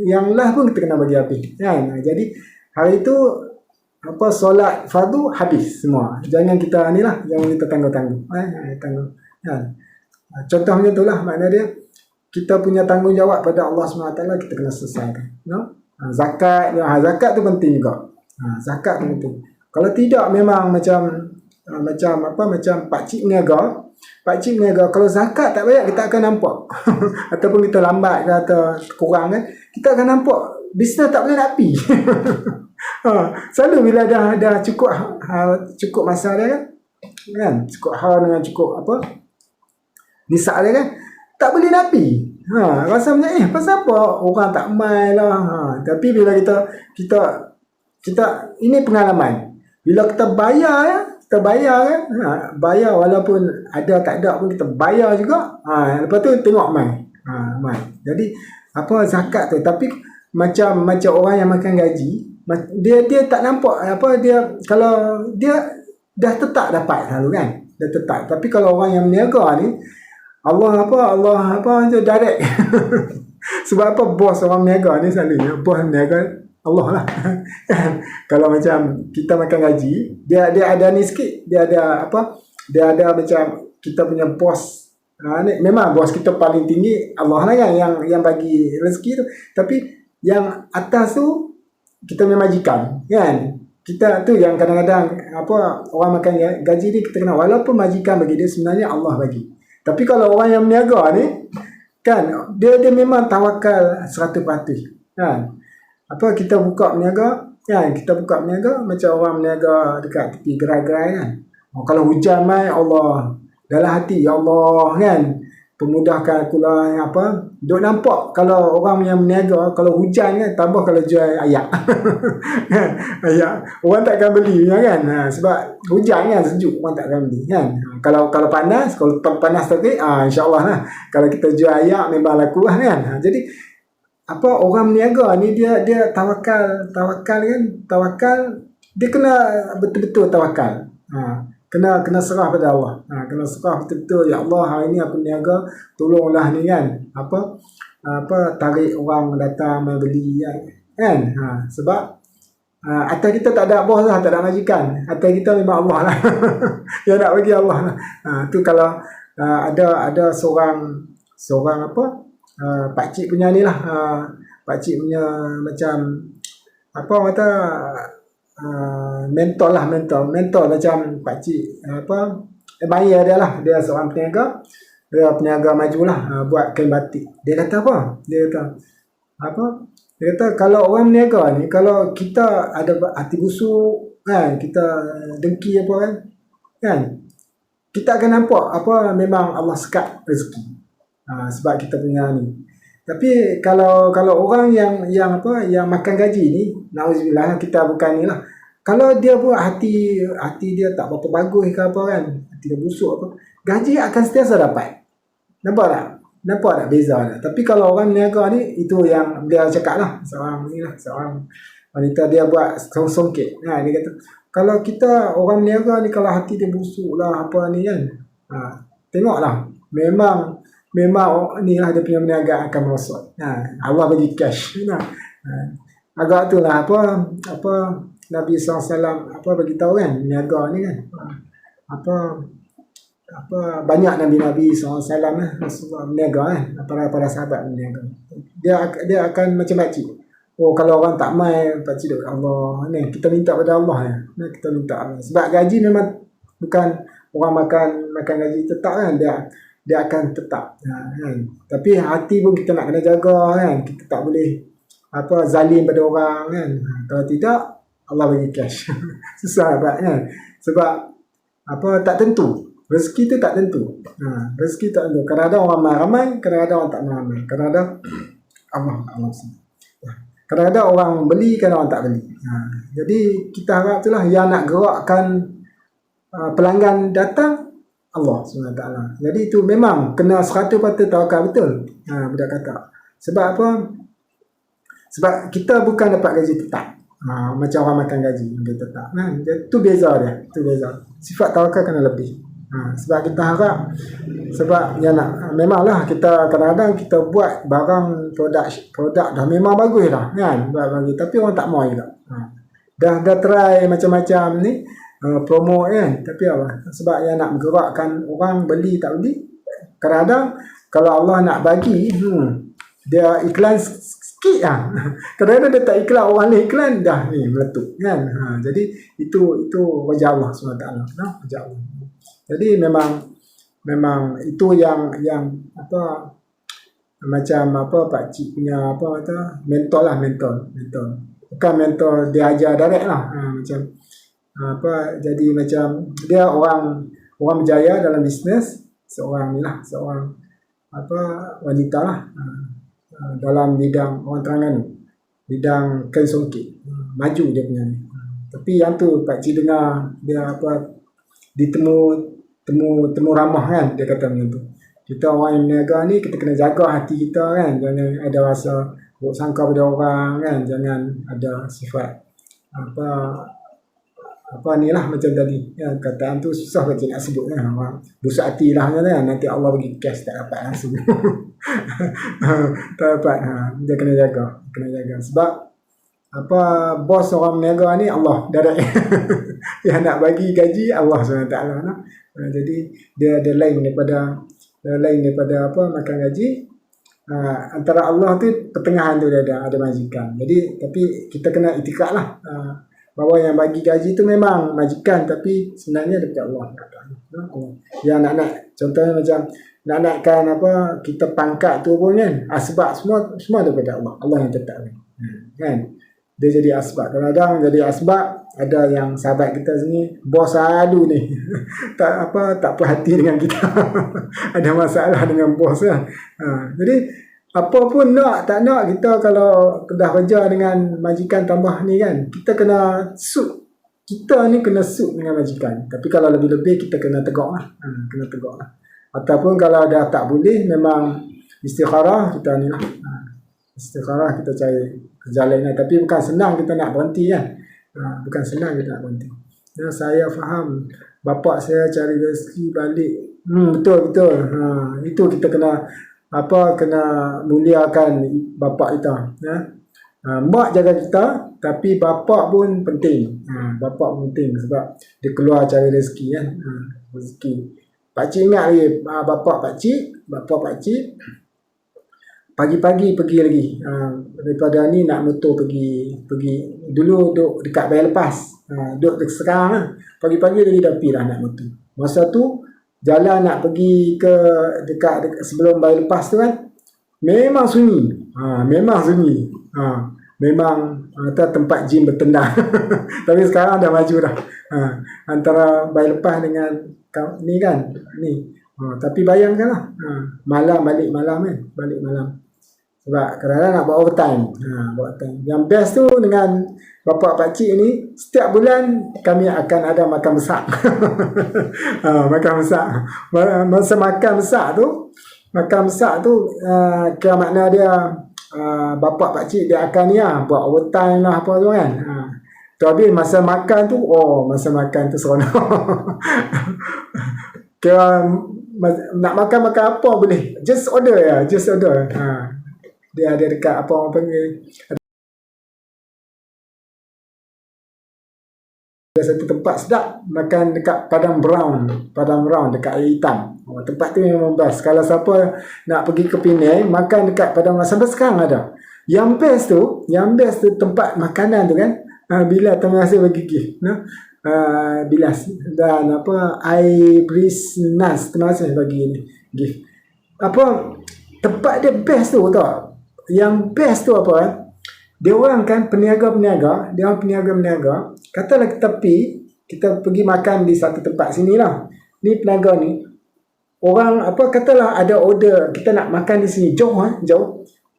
yang lah pun kita kena bagi habis kan. Jadi hari tu solat fardu habis semua. Jangan kita jangan kita tangguh-tangguh kan. Contohnya itulah makna dia, kita punya tanggungjawab pada Allah SWT kita kena selesaikan. Zakat tu penting juga. Zakat tu penting. Kalau tidak memang macam pakcik niaga. Kalau zakat tak bayar, kita akan nampak ataupun kita lambat ke atau kurang kan, kita akan nampak bisnes tak boleh nak pi. Selalu bila dah cukup masa dia kan, cukup hal dengan cukup nisak dia kan, tak boleh nak pi. Rasa macam pasal apa orang tak mai lah. Tapi bila kita ini pengalaman, bila kita bayar kan, bayar walaupun ada tak ada pun kita bayar juga. Lepas tu tengok mai. Jadi zakat tu, tapi macam orang yang makan gaji, dia tak nampak dia kalau dia dah tetap dapat selalu kan, dah tetap. Tapi kalau orang yang berniaga ni, Allah direct. Sebab bos orang berniaga ni selalunya bos berniaga Allah lah. Kalau macam kita makan gaji, dia ada ni sikit, dia ada macam kita punya bos. Memang bos kita paling tinggi Allah lah kan, yang bagi rezeki tu. Tapi yang atas tu kita punya majikan kan. Kita tu yang kadang-kadang orang makan gaji ni kita kena, walaupun majikan bagi dia, sebenarnya Allah bagi. Tapi kalau orang yang berniaga ni kan, dia memang tawakal 100% kan. Kita buka berniaga, Kan kita buka berniaga macam orang berniaga dekat tepi gerai-gerai kan. Kalau hujan mai Allah dalam hati ya Allah kan pemudahkan aku lah yang apa duk nampak kalau orang yang berniaga kalau hujan kan tambah kalau jual ayak ayak orang takkan beli kan sebab hujan kan sejuk orang takkan beli kan kalau panas kalau panas tadi insyaallah lah kalau kita jual ayak memang laku lah kan jadi apa orang berniaga ni dia tawakal kan tawakal dia kena betul-betul tawakal kena serah pada Allah. Kena serah betul-betul ya Allah hari ni aku niaga tolonglah ni kan apa tarik orang datang membeli kan sebab atas kita tak ada bos lah tak ada majikan atas kita memang Allah lah yang nak bagi Allah lah tu kalau ada seorang apa pakcik punya ni lah pakcik punya macam apa kata mentor macam pakcik apa bayar dia lah dia seorang peniaga maju lah buat kain batik dia kata apa dia kata kalau orang niaga ni kalau kita ada hati busuk kan kita dengki apa kan kita akan nampak apa memang Allah sekat rezeki sebab kita punya ni tapi kalau orang yang makan gaji ni nauzubillah kita bukan ni lah kalau dia buat hati dia tak berapa bagus ke apa kan hati dia busuk apa gaji akan sentiasa dapat nampak tak beza tak tapi kalau orang niaga ni itu yang dia cakap lah seorang wanita dia buat songkit dia kata kalau kita orang niaga ni kalau hati dia busuk lah apa ni kan tengoklah memang ni lah dia punya berniaga akan merosot. Allah bagi cash. Agak tu lah apa Nabi SAW apa bagi tahu kan berniaga ni kan. Apa banyak Nabi SAW Rasulullah berniaga kan para sahabat berniaga. Dia akan macam makcik. Kalau orang tak mai pakcik Allah ni kita minta pada Allah ya. Kita minta Allah. Sebab gaji memang bukan orang makan gaji tetap kan dia akan tetap kan. Tapi hati pun kita nak kena jaga kan. Kita tak boleh zalim pada orang kan. Kalau tidak Allah bagi cash. Susah kan. Sebab tak tentu. Rezeki tu tak tentu. Rezeki tak tentu. Kadang-kadang orang ramai, kadang-kadang orang tak ramai. Kadang-kadang Allah kadang-kadang orang beli, kadang-kadang orang tak beli. Jadi kita harap itulah yang nak gerakkan pelanggan datang Allah SWT. Jadi itu memang kena 100% tawakal betul. Budak kata. Sebab apa? Sebab kita bukan dapat gaji tetap. Macam orang makan gaji tetap. Itu beza dia. Itu beza. Sifat tawakal kena lebih. Sebab kita harap sebab memanglah kita kadang-kadang kita buat barang produk dah memang bagus dah kan bagus tapi orang tak mau juga. Dah try macam-macam ni promo kan tapi apa sebab yang nak menggerakkan orang beli tak beli kadang-kadang kalau Allah nak bagi dia iklan sikit kadang-kadang dia tak iklan orang ni iklan dah ni meletup kan jadi itu wajah Allah SWT wajah Allah. Jadi memang itu yang macam pakcik punya mentor bukan mentor dia ajar direct lah macam jadi macam dia orang berjaya dalam bisnes seorang wanita lah dalam bidang orang Terengganu bidang kain songkit maju dia punya ni tapi yang tu pakcik dengar dia temu ramah kan dia kata macam tu kita orang yang berniaga ni kita kena jaga hati kita kan jangan ada rasa buruk sangka pada orang kan jangan ada sifat ni lah macam tadi ya, kataan tu susah macam nak sebut kan busuk hati lah kan nanti Allah bagi cash tak dapat langsung tak dapat dia kena jaga sebab bos orang berniaga ni Allah direct yang nak bagi gaji Allah SWT jadi dia lain daripada makan gaji antara Allah tu pertengahan tu dia ada majikan jadi tapi kita kena itikad lah bahawa yang bagi gaji tu memang majikan tapi sebenarnya dekat Allah. Yang nak contohnya macam nak naikkan kita pangkat tu pun kan sebab semua daripada Allah yang tetap kan dia jadi asbab. Kadang-kadang jadi asbab, ada yang sahabat kita sini bos selalu ni tak perhati dengan kita. Ada masalah dengan bos kan. Jadi apa pun nak tak nak, kita kalau dah kerja dengan majikan tambah ni kan, kita kena suit. Kita ni kena suit dengan majikan. Tapi kalau lebih-lebih kita kena tegak lah. Kena tegak lah. Ataupun kalau dah tak boleh, memang istikharah kita ni lah. Istikharah kita cari jalan lah. Tapi bukan senang kita nak berhenti kan. Bukan senang kita nak berhenti. Ya, saya faham. Bapak saya cari rezeki balik. Betul. Itu kita kena kena muliakan bapak kita. Ya. Mak jaga kita, tapi bapak pun penting. Bapak pun penting sebab dia keluar cari rezeki kan. Rezeki. Pakcik ingat lagi bapak pakcik pagi-pagi pergi lagi, daripada ni nak motor pergi dulu duduk dekat bayar lepas, duduk sekarang lah. Pagi-pagi lagi dah pergi nak motor. Masa tu jalan nak pergi ke dekat sebelum bayar lepas tu kan, memang sunyi. Memang tempat gym bertendang. Tapi sekarang dah maju dah. Antara bayar lepas dengan ni kan, ni. Tapi bayangkanlah, malam balik malam kan, balik malam. Sebab kadang-kadang nak buat overtime. Yang best tu dengan bapak pakcik ni, setiap bulan kami akan ada makan besar. Makan besar. Masa makan besar tu, kira makna dia, bapak pakcik dia akan ni lah, buat overtime lah apa tu kan. Tapi masa makan tu seronok. Kira nak makan apa boleh, just order. Dia ada dekat apa orang panggil, ada satu tempat sedap makan dekat Padang Brown dekat air hitam. Tempat tu memang best. Kalau siapa nak pergi ke Penang, makan dekat Padang Brown, sampai sekarang ada. Yang best tu tempat makanan tu kan, bila terima kasih bagi gift, bilas dan air brisnas, terima kasih bagi gift. Tempat dia best tu tau. Yang best tu dia orang kan peniaga, katalah kita pergi makan di satu tempat sini lah. Ni peniaga ni, orang katalah ada order, kita nak makan di sini, jauh.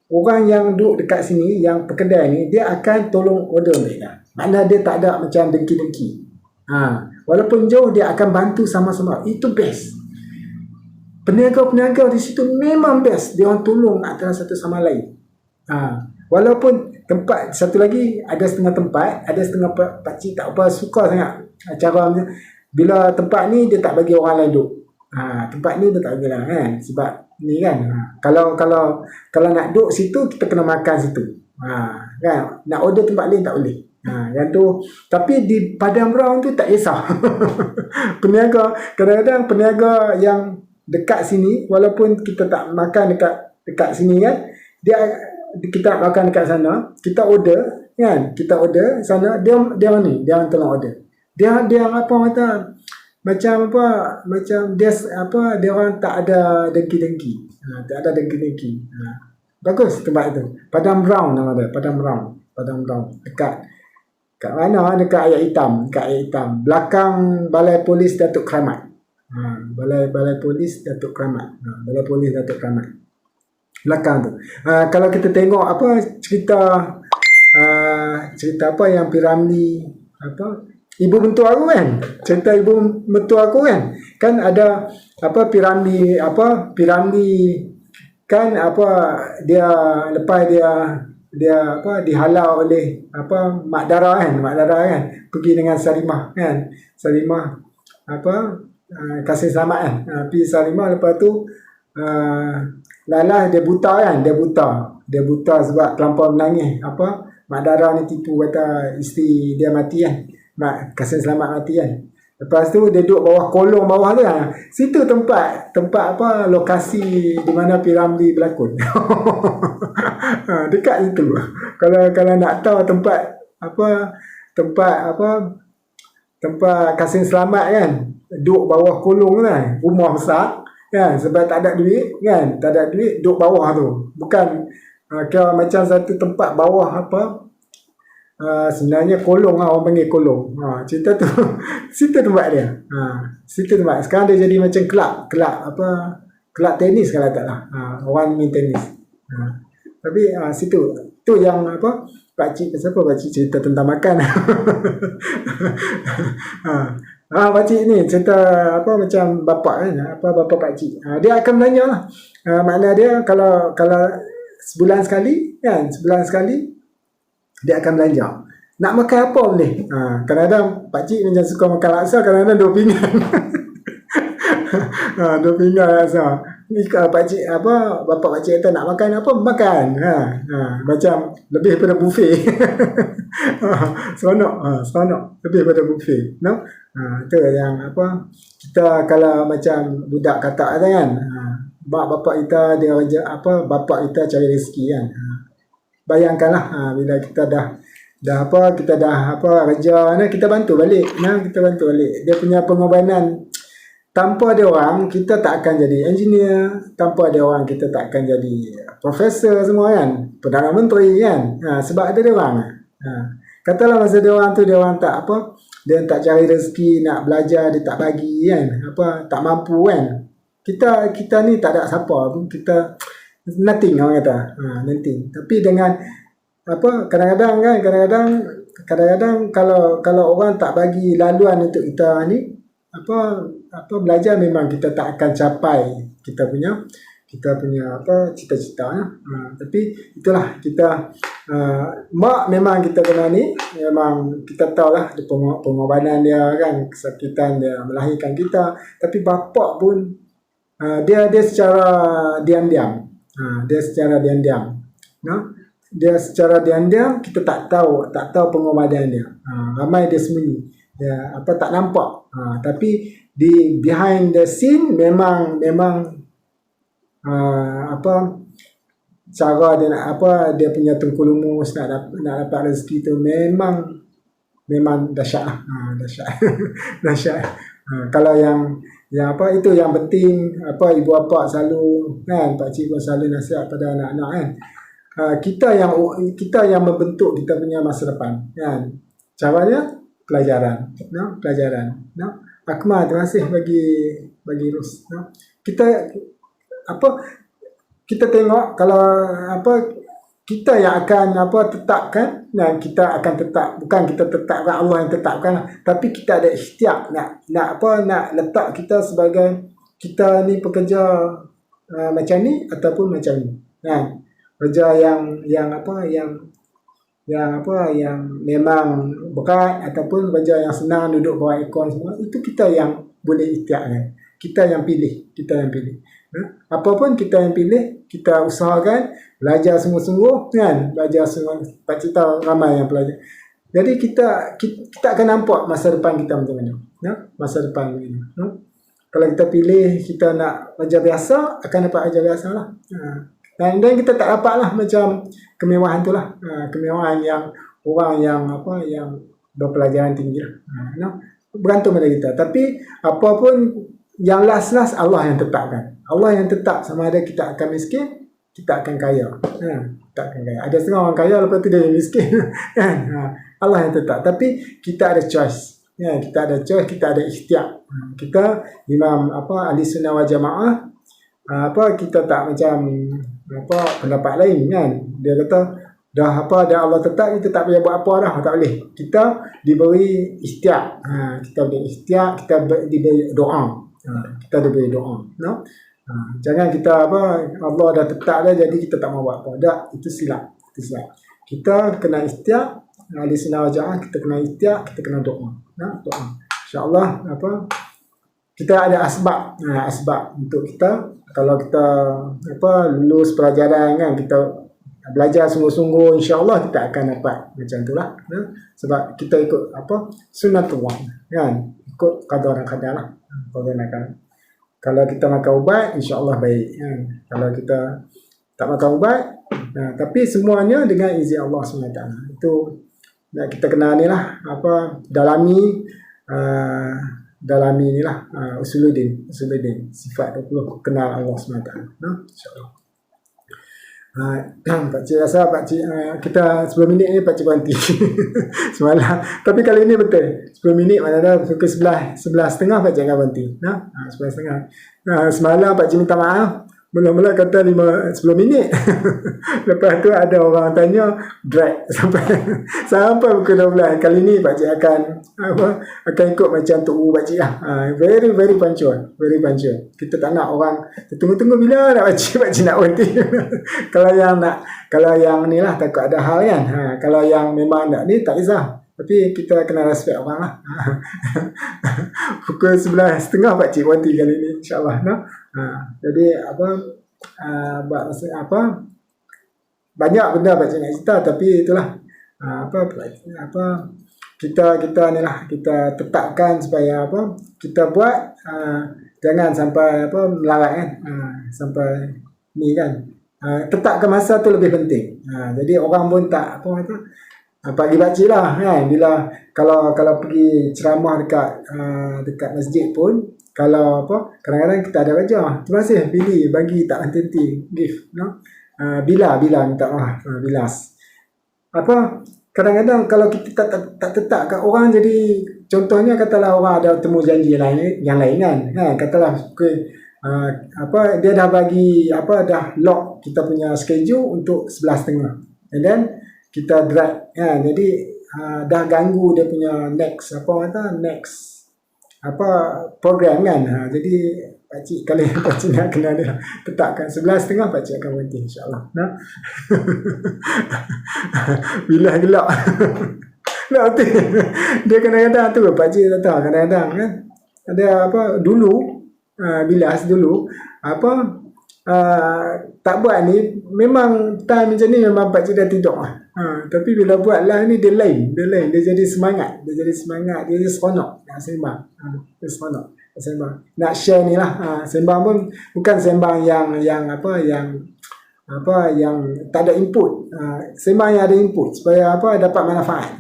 Orang yang duduk dekat sini, yang pekedai ni, dia akan tolong order mereka. Maknanya dia tak ada macam dengki-dengki. Walaupun jauh, dia akan bantu sama-sama. Itu best. Peniaga-peniaga di situ memang best. Dia orang tolong antara satu sama lain. Walaupun tempat satu lagi, ada setengah pakcik tak apa suka sangat cara macam, bila tempat ni dia tak bagi orang lain duduk. Tempat ni dia tak bagi lah kan, sebab ni kan, kalau nak duduk situ, kita kena makan situ. Kan, nak order tempat lain tak boleh. Yang tu. Tapi di Padang Brown tu tak kisah. Peniaga, kadang-kadang peniaga yang dekat sini, walaupun kita tak makan dekat sini kan, kita nak makan dekat sana, kita order sana, dia tolong order. Dia macam dia orang tak ada dengki-dengki. Bagus tempat itu. Padang Brown nama dia, Padang Brown. Dekat mana? Dekat Air Hitam. Belakang Balai Polis Datuk Keramat. Balai Polis Datuk Keramat. Belakang tu. Kalau kita tengok cerita yang Piramli, ibu mentua aku kan, cerita ibu mentua aku kan ada Piramli kan dia lepas dia dihalau oleh Mak Dara kan, pergi dengan Salimah kan, kasih selamat kan, pergi Salimah, lepas tu Lala dia buta sebab terlampau menangis. Mak Dara ni tipu, kata isteri dia mati kan, Mak kasih selamat mati kan. Lepas tu dia duduk bawah kolong bawah tu kan. Situ tempat lokasi di mana Piramli berlakon. Dekat situ. Kalau nak tahu tempat kasih selamat kan, duduk bawah kolong kan, rumah besar kan, sebab tak ada duit, duduk bawah tu. Bukan kira macam satu tempat bawah sebenarnya kolong lah, orang panggil kolong. Cerita tu situ tempat dia. Situ tempat. Sekarang dia jadi macam kelab apa, kelab tenis kalau tak lah. Orang main tenis. Tapi situ tu yang apa, pak cik cerita tentang makan. Pak cik ni cerita apa macam bapak kan, apa bapak pak cik. Dia akan belanja lah. Makna dia kalau sebulan sekali kan, sebulan sekali dia akan belanja. Nak makan apa boleh. Kadang-kadang pak cik macam suka makan laksa, kadang-kadang 2 pinggan. 2 pinggan laksa. Ni kalau pakcik apa, bapak pakcik kata nak makan apa, makan. Macam lebih daripada buffet. Seronok lebih daripada buffet, no. Itu yang apa, kita kalau macam budak katak kan, bapak kita dia kerja apa, bapak kita cari rezeki kan. Bayangkanlah bila kita dah apa, kita dah apa kerja, kita bantu balik, dia punya pengorbanan. Tanpa ada orang, kita tak akan jadi engineer. Tanpa ada orang, kita tak akan jadi profesor semua kan. Perdana Menteri kan. Sebab ada dia orang. Katalah masa dia orang tu, dia orang tak apa, dia tak cari rezeki, nak belajar, dia tak bagi kan. Apa, tak mampu kan. Kita ni tak ada siapa pun. Kita nothing orang kata. Nothing. Tapi dengan apa, kadang-kadang kalau orang tak bagi laluan untuk kita ni, apa belajar, memang kita tak akan capai kita punya apa cita-cita. Tapi itulah kita mak memang kita kena ni, memang kita tahulah pengorbanan dia kan, kesakitan dia melahirkan kita. Tapi bapak pun dia secara diam-diam, dia secara diam-diam kita tak tahu pengorbanan dia. Ramai dia sembunyi, dia apa tak nampak. Tapi di behind the scene memang apa cara dia nak apa, dia punya tengkulumus nak dapat rezeki tu memang dahsyat. Dahsyat. Kalau yang apa itu yang penting, apa ibu bapa selalu kan, pak cik pun selalu nasihat pada anak-anak kan. Kita yang membentuk kita punya masa depan kan. Caranya pelajaran. Akmal, terima kasih bagi Rus. Kita apa, kita tengok kalau apa, kita yang akan apa tetapkan, kita akan tetap, bukan kita tetapkan, Allah yang tetapkan, tapi kita ada ikhtiar nak letak kita sebagai, kita ni pekerja macam ni ataupun macam ni kan. Kerja yang memang berat ataupun kerja yang senang duduk bawah aircon semua, itu kita yang boleh ikhtiarkan. Kita yang pilih. Apa pun kita yang pilih, kita usahakan belajar sungguh-sungguh kan, belajar sungguh. Pak cik tahu ramai yang belajar. Jadi kita akan nampak masa depan kita macam mana. Masa depan begini. Kalau kita pilih kita nak kerja biasa, akan dapat kerja biasa lah. Dan kita tak dapat lah macam kemewahan tu lah. Kemewahan yang orang yang apa, yang berpelajaran tinggi lah. Bergantung pada kita. Tapi apapun yang last Allah yang tetapkan. Allah yang tetap sama ada kita akan miskin, kita akan kaya. Kita akan kaya. Ada setengah orang kaya lepas tu dia miskin. Allah yang tetap. Tapi kita ada choice. Kita ada choice, kita ada ikhtiar. Kita imam apa ahli sunnah wal jamaah, kita tak macam apa pendapat lain kan. Dia kata dah Allah tetap, kita tak payah buat apa dah, tak boleh. Kita diberi ikhtiar. Kita diberi ikhtiar, kita diberi doa. Kita diberi doa. Jangan kita Allah dah tetap dah jadi kita tak mau buat apa. Tak, itu silap. Kita kena ikhtiar, ahli sunnah wal jamaah, kita kena ikhtiar, kita kena doa. Doa. Insya-Allah kita ada asbab untuk kita. Kalau kita lulus pelajaran kan, kita belajar sungguh-sungguh, insya-Allah kita akan dapat macam itulah. Sebab kita ikut sunnatullah kan, ikut qadar lah. Kalau kita makan ubat, insya-Allah baik kan. Kalau kita tak makan ubat, tapi semuanya dengan izin Allah SWT. Itu kita kena ni lah, dalami ni lah, usuluddin, sifat 20 kenal Allah SWT. InsyaAllah. Pakcik rasa pakcik kita 10 minit ni pakcik berhenti semalam. Tapi kali ni betul 10 minit mana dah pukul 11.30 pakcik akan berhenti. 11.30. Semalam pakcik minta maaf. Mula-mula kata 10 minit. Lepas tu ada orang tanya drag sampai pukul 12. Kali ni pakcik akan ikut macam Tok pakcik lah. Very very punctual, very punctual. Kita tak nak orang tunggu-tunggu bila nak pakcik nak berhenti. Kalau yang ni lah takut ada hal kan. Kalau yang memang nak ni tak kisah. Tapi kita kena respect orang lah. Pukul 11.30 pakcik berhenti kali ni, insyaAllah. Jadi banyak benda pakcik nak cerita, tapi itulah kita ni lah, kita tetapkan supaya kita buat jangan sampai melarat kan, sampai ni kan. Tetapkan masa tu lebih penting. Jadi orang pun tak pagi pakcik lah kan, bila kalau pergi ceramah dekat masjid pun, kalau kadang-kadang kita ada kerja, terima kasih Billy bagi tak henti-henti gift bila minta maaf, bilas kadang-kadang kalau kita tak tetapkan orang, jadi contohnya katalah orang ada temu janji yang lain kan, katalah dia dah bagi dah lock kita punya schedule untuk 11.30, and then kita drag jadi dah ganggu dia punya next program kan. Jadi pakcik kalau pakcik nak kena dia tetapkan 11.30 pakcik akan berhenti, insyaAllah. Bila gelap nak berhenti. Dia kadang-kadang tu pakcik tak tahu, kadang-kadang kan ada dulu bilas dulu tak buat ni, memang time macam ni memang pakcik dah tidur tapi bila buat lah ni dia lain, dia jadi semangat, dia jadi seronok nak sembang, dia seronok nak sembang, nak share ni lah. Sembang pun bukan sembang yang tak ada input, sembang yang ada input supaya dapat manfaat.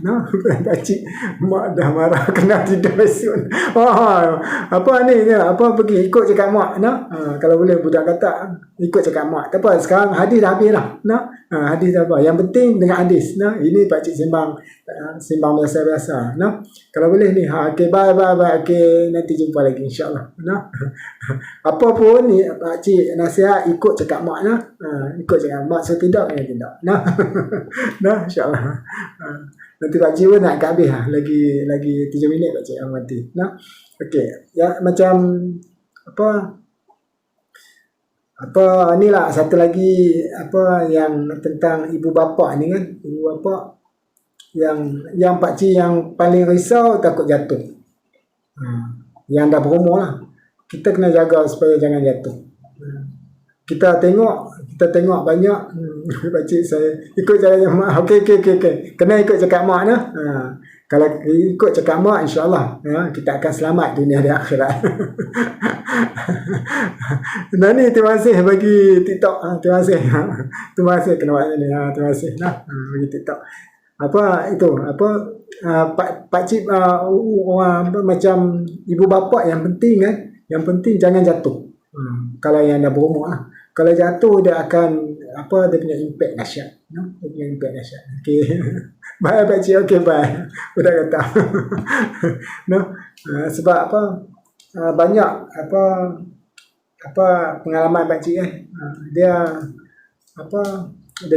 Pakcik mak dah marah kena tidur esok. Pergi ikut cakap mak kalau boleh budak kata ikut cakap mak. Tak apa, sekarang hadis dah habis lah. Hadis dah apa, yang penting dengan hadis. Ini pakcik sembang biasa-biasa. Kalau boleh ni okay, bye. Okay, nanti jumpa lagi insyaAllah. Apa pun ni pakcik nasihat ikut cakap mak ikut cakap mak, so tidak insyaAllah. Nanti pakcik pun nak habis lagi 7 minit pakcik mati. Okey, ya macam ni lah satu lagi yang tentang ibu bapa ni kan. Ibu bapa yang pakcik yang paling risau takut jatuh. Yang dah berumur lah. Kita kena jaga supaya jangan jatuh. Kita tengok banyak pakcik saya ikut caranya mak. Okey. Kena ikut cakap mak kalau ikut cakap mak, insyaAllah kita akan selamat dunia dan akhirat. Nani, terima kasih bagi TikTok. Terima kasih kena buat ni. Terima kasih bagi TikTok. Pakcik orang macam ibu bapa yang penting kan. Yang penting jangan jatuh. Kalau yang dah berumur lah. Kalau jatuh dia akan dia punya impact dahsyat. Dia punya impact dahsyat. Okey. Bye pakcik. Okey, bye. Udah kata. Sebab banyak pengalaman pakcik kan. Dia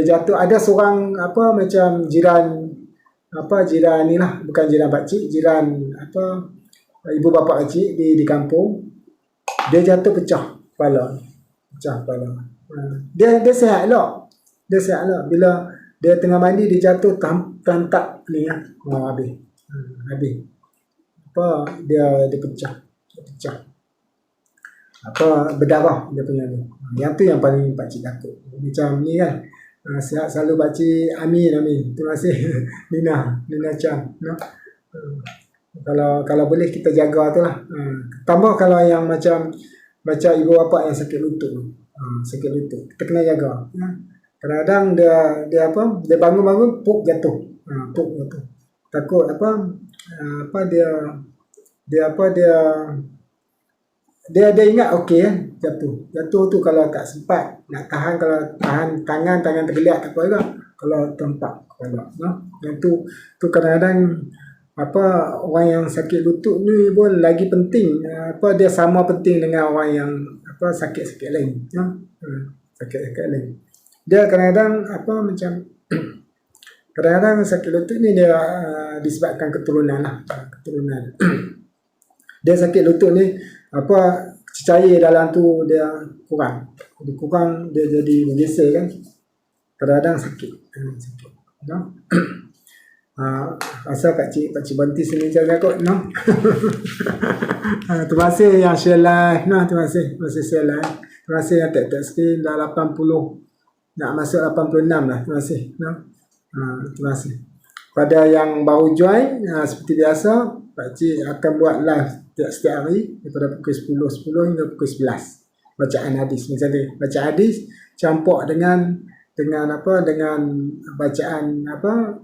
jatuh, ada seorang macam jiran ni lah, bukan jiran pakcik, jiran ibu bapa pakcik di kampung. Dia jatuh pecah kepala. Dia sihat lah. Bila dia tengah mandi dia jatuh terhentak ni habis. Dia pecah. Berdarah dia punya ni. Yang tu yang paling pakcik takut. Macam ni kan. Sihat selalu pakcik. Amin. Terima kasih Nina Chan. Kalau boleh kita jaga tu lah. Tambah kalau yang macam ibu bapa yang sakit lutut. Kita kena jaga. Kadang-kadang dia bangun-bangun puk jatuh. Takut dia dia ingat okey kan, jatuh tu kalau tak sempat nak tahan, kalau tahan tangan tergeliat tak apa juga, kalau tempat kepala yang tu kadang-kadang orang yang sakit lutut ni pun lagi penting, dia sama penting dengan orang yang sakit-sakit lain sakit-sakit lain. Dia kadang-kadang macam kadang-kadang sakit lutut ni dia disebabkan keturunan keturunan. Dia sakit lutut ni cecair dalam tu dia kurang, dia jadi bergeser kan, kadang-kadang sakit asal pakcik berhenti sini jaga kot terima kasih yang share live terima kasih share live, terima kasih yang tap screen dah 80 nak masuk 86 lah, terima kasih terima kasih. Pada yang baru join, seperti biasa pakcik akan buat live setiap hari daripada pukul 10 hingga pukul 11. Bacaan hadis macam ni, bacaan hadis campur dengan bacaan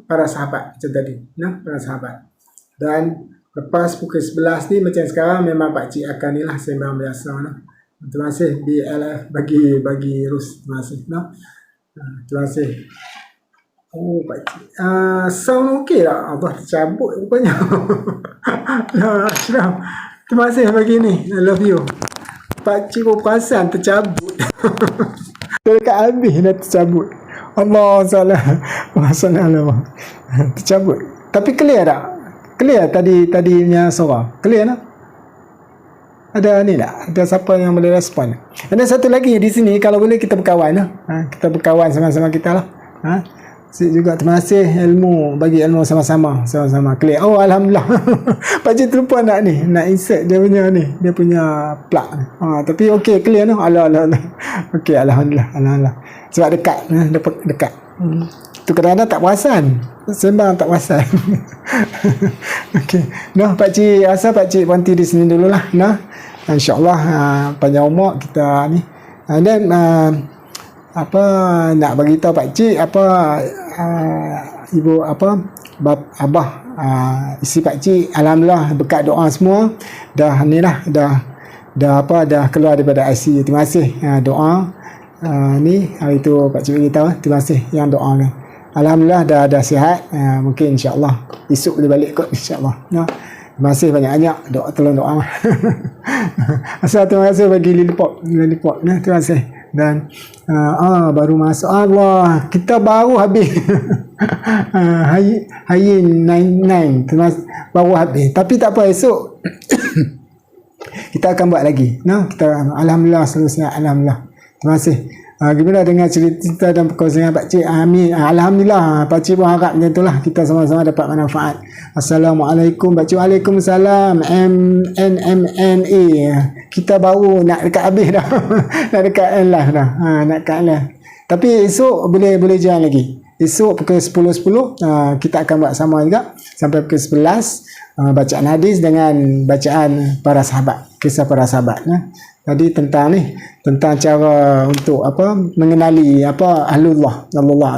para sahabat macam tadi, para sahabat. Dan lepas pukul 11 ni macam sekarang memang pakcik akan ni lah sembang biasa Terima kasih BLF bagi Rus, terima kasih terima kasih. Oh pakcik, sound okey tak? Allah tercabut rupanya. Ashraf, terima kasih bagi ni, I love you. Pakcik pun perasan tercabut. Dekat habis dah tercabut. Allah salah. Masalah tercabut. Tapi clear tak? Clear tadi punya suara? Clear tak? Ada ni tak? Ada siapa yang boleh respon? Ada satu lagi di sini, kalau boleh kita berkawan kita berkawan sama-sama kita lah. Juga terima kasih bagi ilmu sama-sama clear. Oh alhamdulillah. Pakcik terlupa nak insert dia punya plug tapi okey clear Allah okey alhamdulillah sebab dekat tu kadang-kadang tak perasan sembang tak perasan. okey pakcik asal pakcik berhenti di sini dululah insyaallah panjang umur kita ni dan nak bagi tahu pakcik ibu abah isi pakcik alhamdulillah berkat doa semua dah keluar daripada ICU. Terima kasih doa ni hari tu pakcik bagi tahu, terima kasih yang doakan. Alhamdulillah dah sihat, mungkin insyaallah esok boleh balik kot insyaallah. Terima kasih banyak-banyak tolong doa. Asal terima kasih bagi Lilipop terima kasih. Dan baru masuk Allah, kita baru habis Hayin 99 baru habis, tapi tak apa, esok kita akan buat lagi kita alhamdulillah seterusnya alhamdulillah. Terima kasih. Gimana dengan cerita dan perkongsian pakcik? Amin. Alhamdulillah, pakcik pun harap macam itulah, kita sama-sama dapat manfaat. Assalamualaikum pakcik. Waalaikumsalam. MNMNA. Kita baru nak dekat habis dah. Nak dekat live dah. Nak dekat live. Tapi esok boleh join lagi. Esok pukul 10.10 kita akan buat sama juga sampai pukul 11 bacaan hadis dengan bacaan para sahabat, kisah para sahabat Tadi tentang cara untuk mengenali ahlullah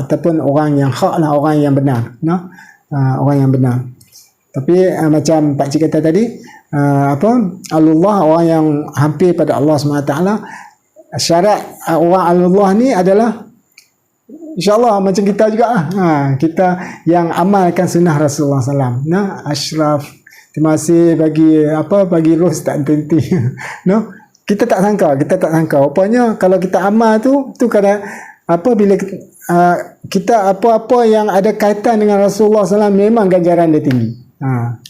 ataupun orang yang hak lah, orang yang benar orang yang benar. Tapi macam pakcik kata tadi ahlullah, orang yang hampir pada Allah SWT. Syarat orang ahlullah ni adalah InsyaAllah macam kita juga kita yang amalkan sunnah Rasulullah SAW. Ashraf, terima kasih bagi Ros tak henti. Kita tak sangka rupanya kalau kita amal tu kadang bila kita apa-apa yang ada kaitan dengan Rasulullah SAW, memang ganjaran dia tinggi.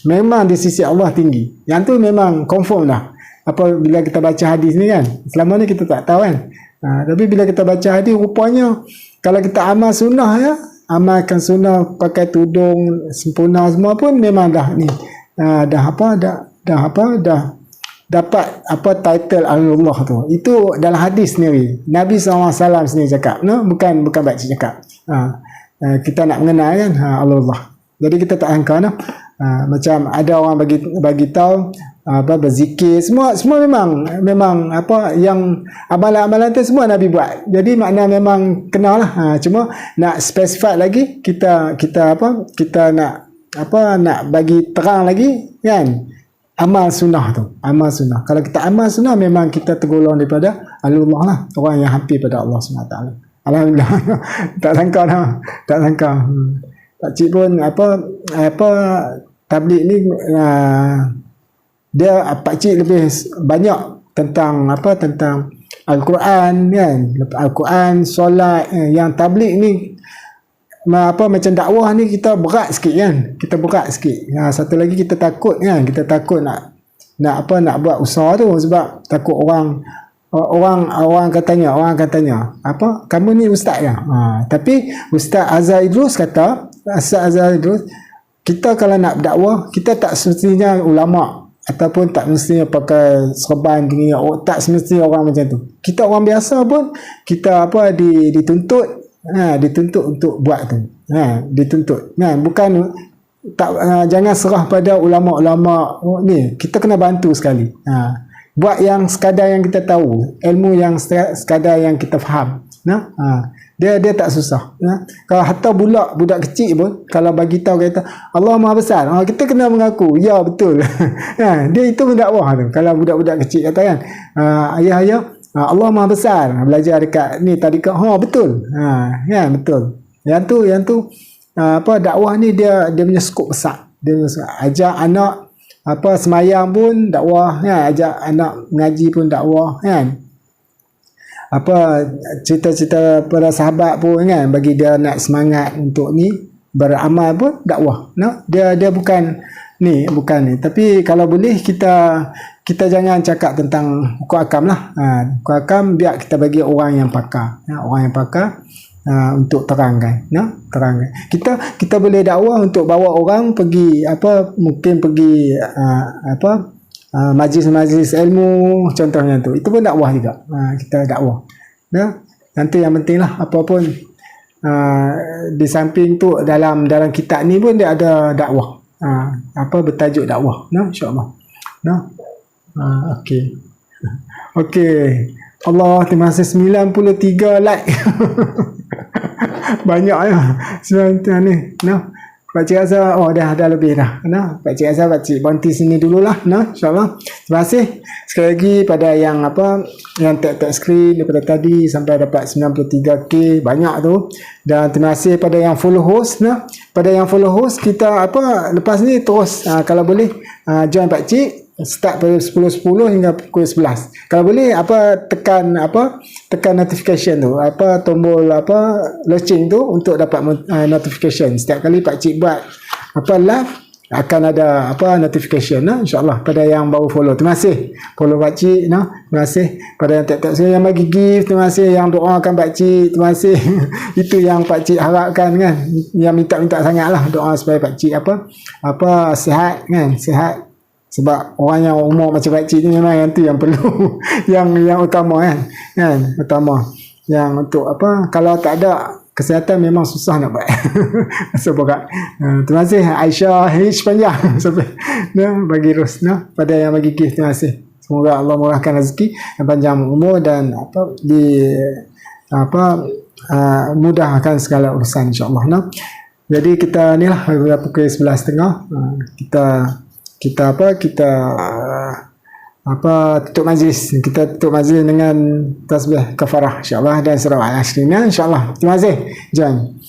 Memang di sisi Allah tinggi. Yang tu memang confirm dah. Bila kita baca hadis ni kan, selama ni kita tak tahu kan. Tapi bila kita baca hadis, rupanya kalau kita amal sunnah amalkan sunnah, pakai tudung sempurna semua pun memang dah dapat title Allah tu. Itu dalam hadis sendiri. Nabi SAW sendiri cakap, bukan pakcik cakap. Kita nak mengenal kan Allah. Jadi kita tak sangka macam ada orang bagi tahu berzikir, semua memang yang amalan-amalan tu semua Nabi buat. Jadi makna memang kenal lah. Cuma nak specify lagi, kita nak bagi terang lagi kan. amal sunnah tu. Amal sunnah. Kalau kita amal sunnah, memang kita tergolong daripada alullah lah. Orang yang hampir pada Allah SWT. Alhamdulillah. Tak sangka dah. Tak sangka. Pakcik pun apa tabligh ni dia pakcik lebih banyak tentang Al-Quran kan. Al-Quran, solat, yang tabligh ni macam dakwah ni kita berat sikit kan. Kita berat sikit. Satu lagi kita takut kan. Kita takut nak buat usaha tu sebab takut orang akan tanya apa kamu ni ustaz ke? Tapi Ustaz Azhar Idrus kata, kita kalau nak berdakwah, kita tak semestinya ulama ataupun tak semestinya pakai serban dunia, tak semestinya orang macam tu. Kita orang biasa pun kita dituntut untuk buat tu. Dituntut. Bukan jangan serah pada ulama-ulama ni. Kita kena bantu sekali. Buat yang sekadar yang kita tahu, ilmu yang sekadar yang kita faham. Dia tak susah. Kalau hatta budak kecil pun kalau bagi tahu kata Allah Maha Besar, kita kena mengaku ya betul. Dia itu mendakwah tu. Kalau budak-budak kecil kata kan, ayah Allah Maha Besar, belajar dekat ni tadika, betul. Betul. Yang tu dakwah ni dia punya skop besar. Dia ajak anak semayang pun dakwah kan, ajak anak mengaji pun dakwah kan. Cerita-cerita para sahabat pun kan, bagi dia nak semangat untuk ni beramal pun dakwah. Dia bukan ni. Tapi kalau boleh kita jangan cakap tentang hukum akam lah. Hukum akam biar kita bagi orang yang pakar. Orang yang pakar untuk terangkan. Kita boleh dakwah untuk bawa orang pergi mungkin pergi majlis-majlis ilmu contohnya tu. Itu pun dakwah juga. Kita dakwah. Nanti yang penting lah apapun di samping tu dalam kitab ni pun dia ada dakwah. Bertajuk dakwah. InsyaAllah. Okey. Allah, terima kasih 93 like. Banyak lah sebenarnya ni. Pakcik rasa dah lebih dah. Pakcik rasa pakcik berhenti sini dululah. InsyaAllah. Terima kasih sekali lagi pada yang yang tag screen daripada tadi sampai dapat 93k, banyak tu. Dan terima kasih pada yang follow host. Pada yang follow host, kita lepas ni terus kalau boleh join pakcik start pada 10.10 hingga pukul 11. Kalau boleh tekan notification tu, tombol loceng tu untuk dapat notification. Setiap kali pakcik buat live akan ada notification. InsyaAllah pada yang baru follow. Terima kasih follow pakcik. Terima kasih pada yang tak yang bagi gift. Terima kasih yang doakan pakcik. Terima kasih. Itu yang pakcik harapkan kan. Yang minta sangatlah doa supaya pakcik sihat kan. Sihat. Sebab orang yang umur macam pakcik ni memang yang tu yang perlu yang utama kan utama. Yang untuk kalau tak ada kesihatan memang susah nak buat. So berat. Terima kasih Aisyah H panjang sampai bagi ros pada yang bagi gift. Terima kasih. Semoga Allah murahkan rezeki yang panjang umur dan mudahkan segala urusan insya-Allah. Jadi kita ni lah pukul 11.30 kita tutup majlis. Kita tutup majlis dengan tasbih kafarah insya-Allah dan surah al-asr insya-Allah. Terima kasih. Join.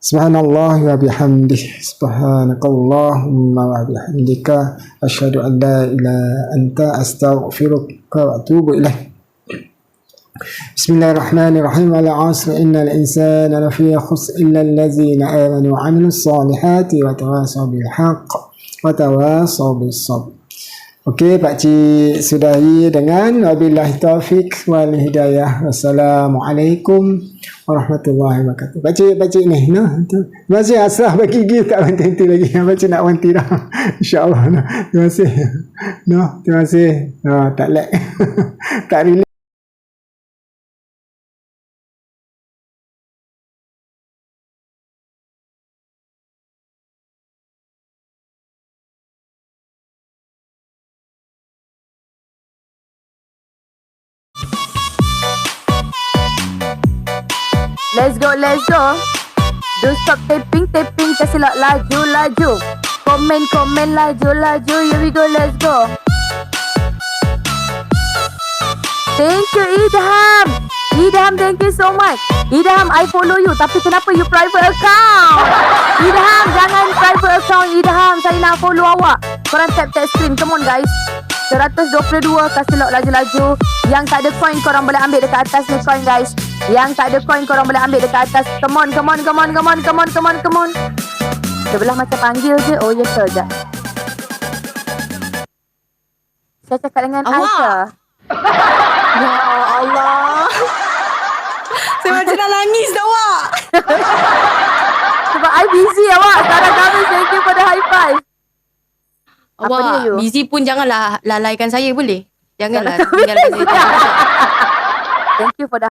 Subhanallah wa bihamdihi, subhanakallahumma wa bihamdika, asyhadu an la ilaha anta, astaghfiruka wa atubu ilaik. Bismillahirrahmanirrahim. Wal 'asri innal insana lafi khusr illa allazina amanu wa 'amilus solihati wa tawasaw bil haqq wa tawasaw bis sabr. Okey, pakcik sudahi dengan wabillahi taufik wal hidayah. Wassalamualaikum warahmatullahi wabarakatuh. Pakcik ni terima kasih asrah bagi gift tak berhenti lagi. Pakcik nak berhenti dah. InsyaAllah. Terima kasih. Terima kasih. Tak lag. Tak relate. Let's go. Don't stop taping, kasi laju. Komen laju. Here we go, let's go. Thank you, Idham. Idham, thank you so much. Idham, I follow you. Tapi kenapa you private account? Idham, jangan private account. Idham, saya nak follow awak. Korang tap screen. Come on, guys. 122. Kasih lock laju-laju. Yang tak ada coin, korang boleh ambil dekat atas ni coin, guys. Yang tak ada coin, korang boleh ambil dekat atas. Come on. Sebelah macam panggil je. Oh, yes, sir. Sekejap. Saya cakap dengan Aisha. Ya Allah. Saya macam nak nangis dah, awak. Sebab I busy awak. Sekarang kami thank you for the high five. Apa dia, Awak you? busy pun janganlah lalaikan saya, boleh? Janganlah tinggalkan saya. Thank you for the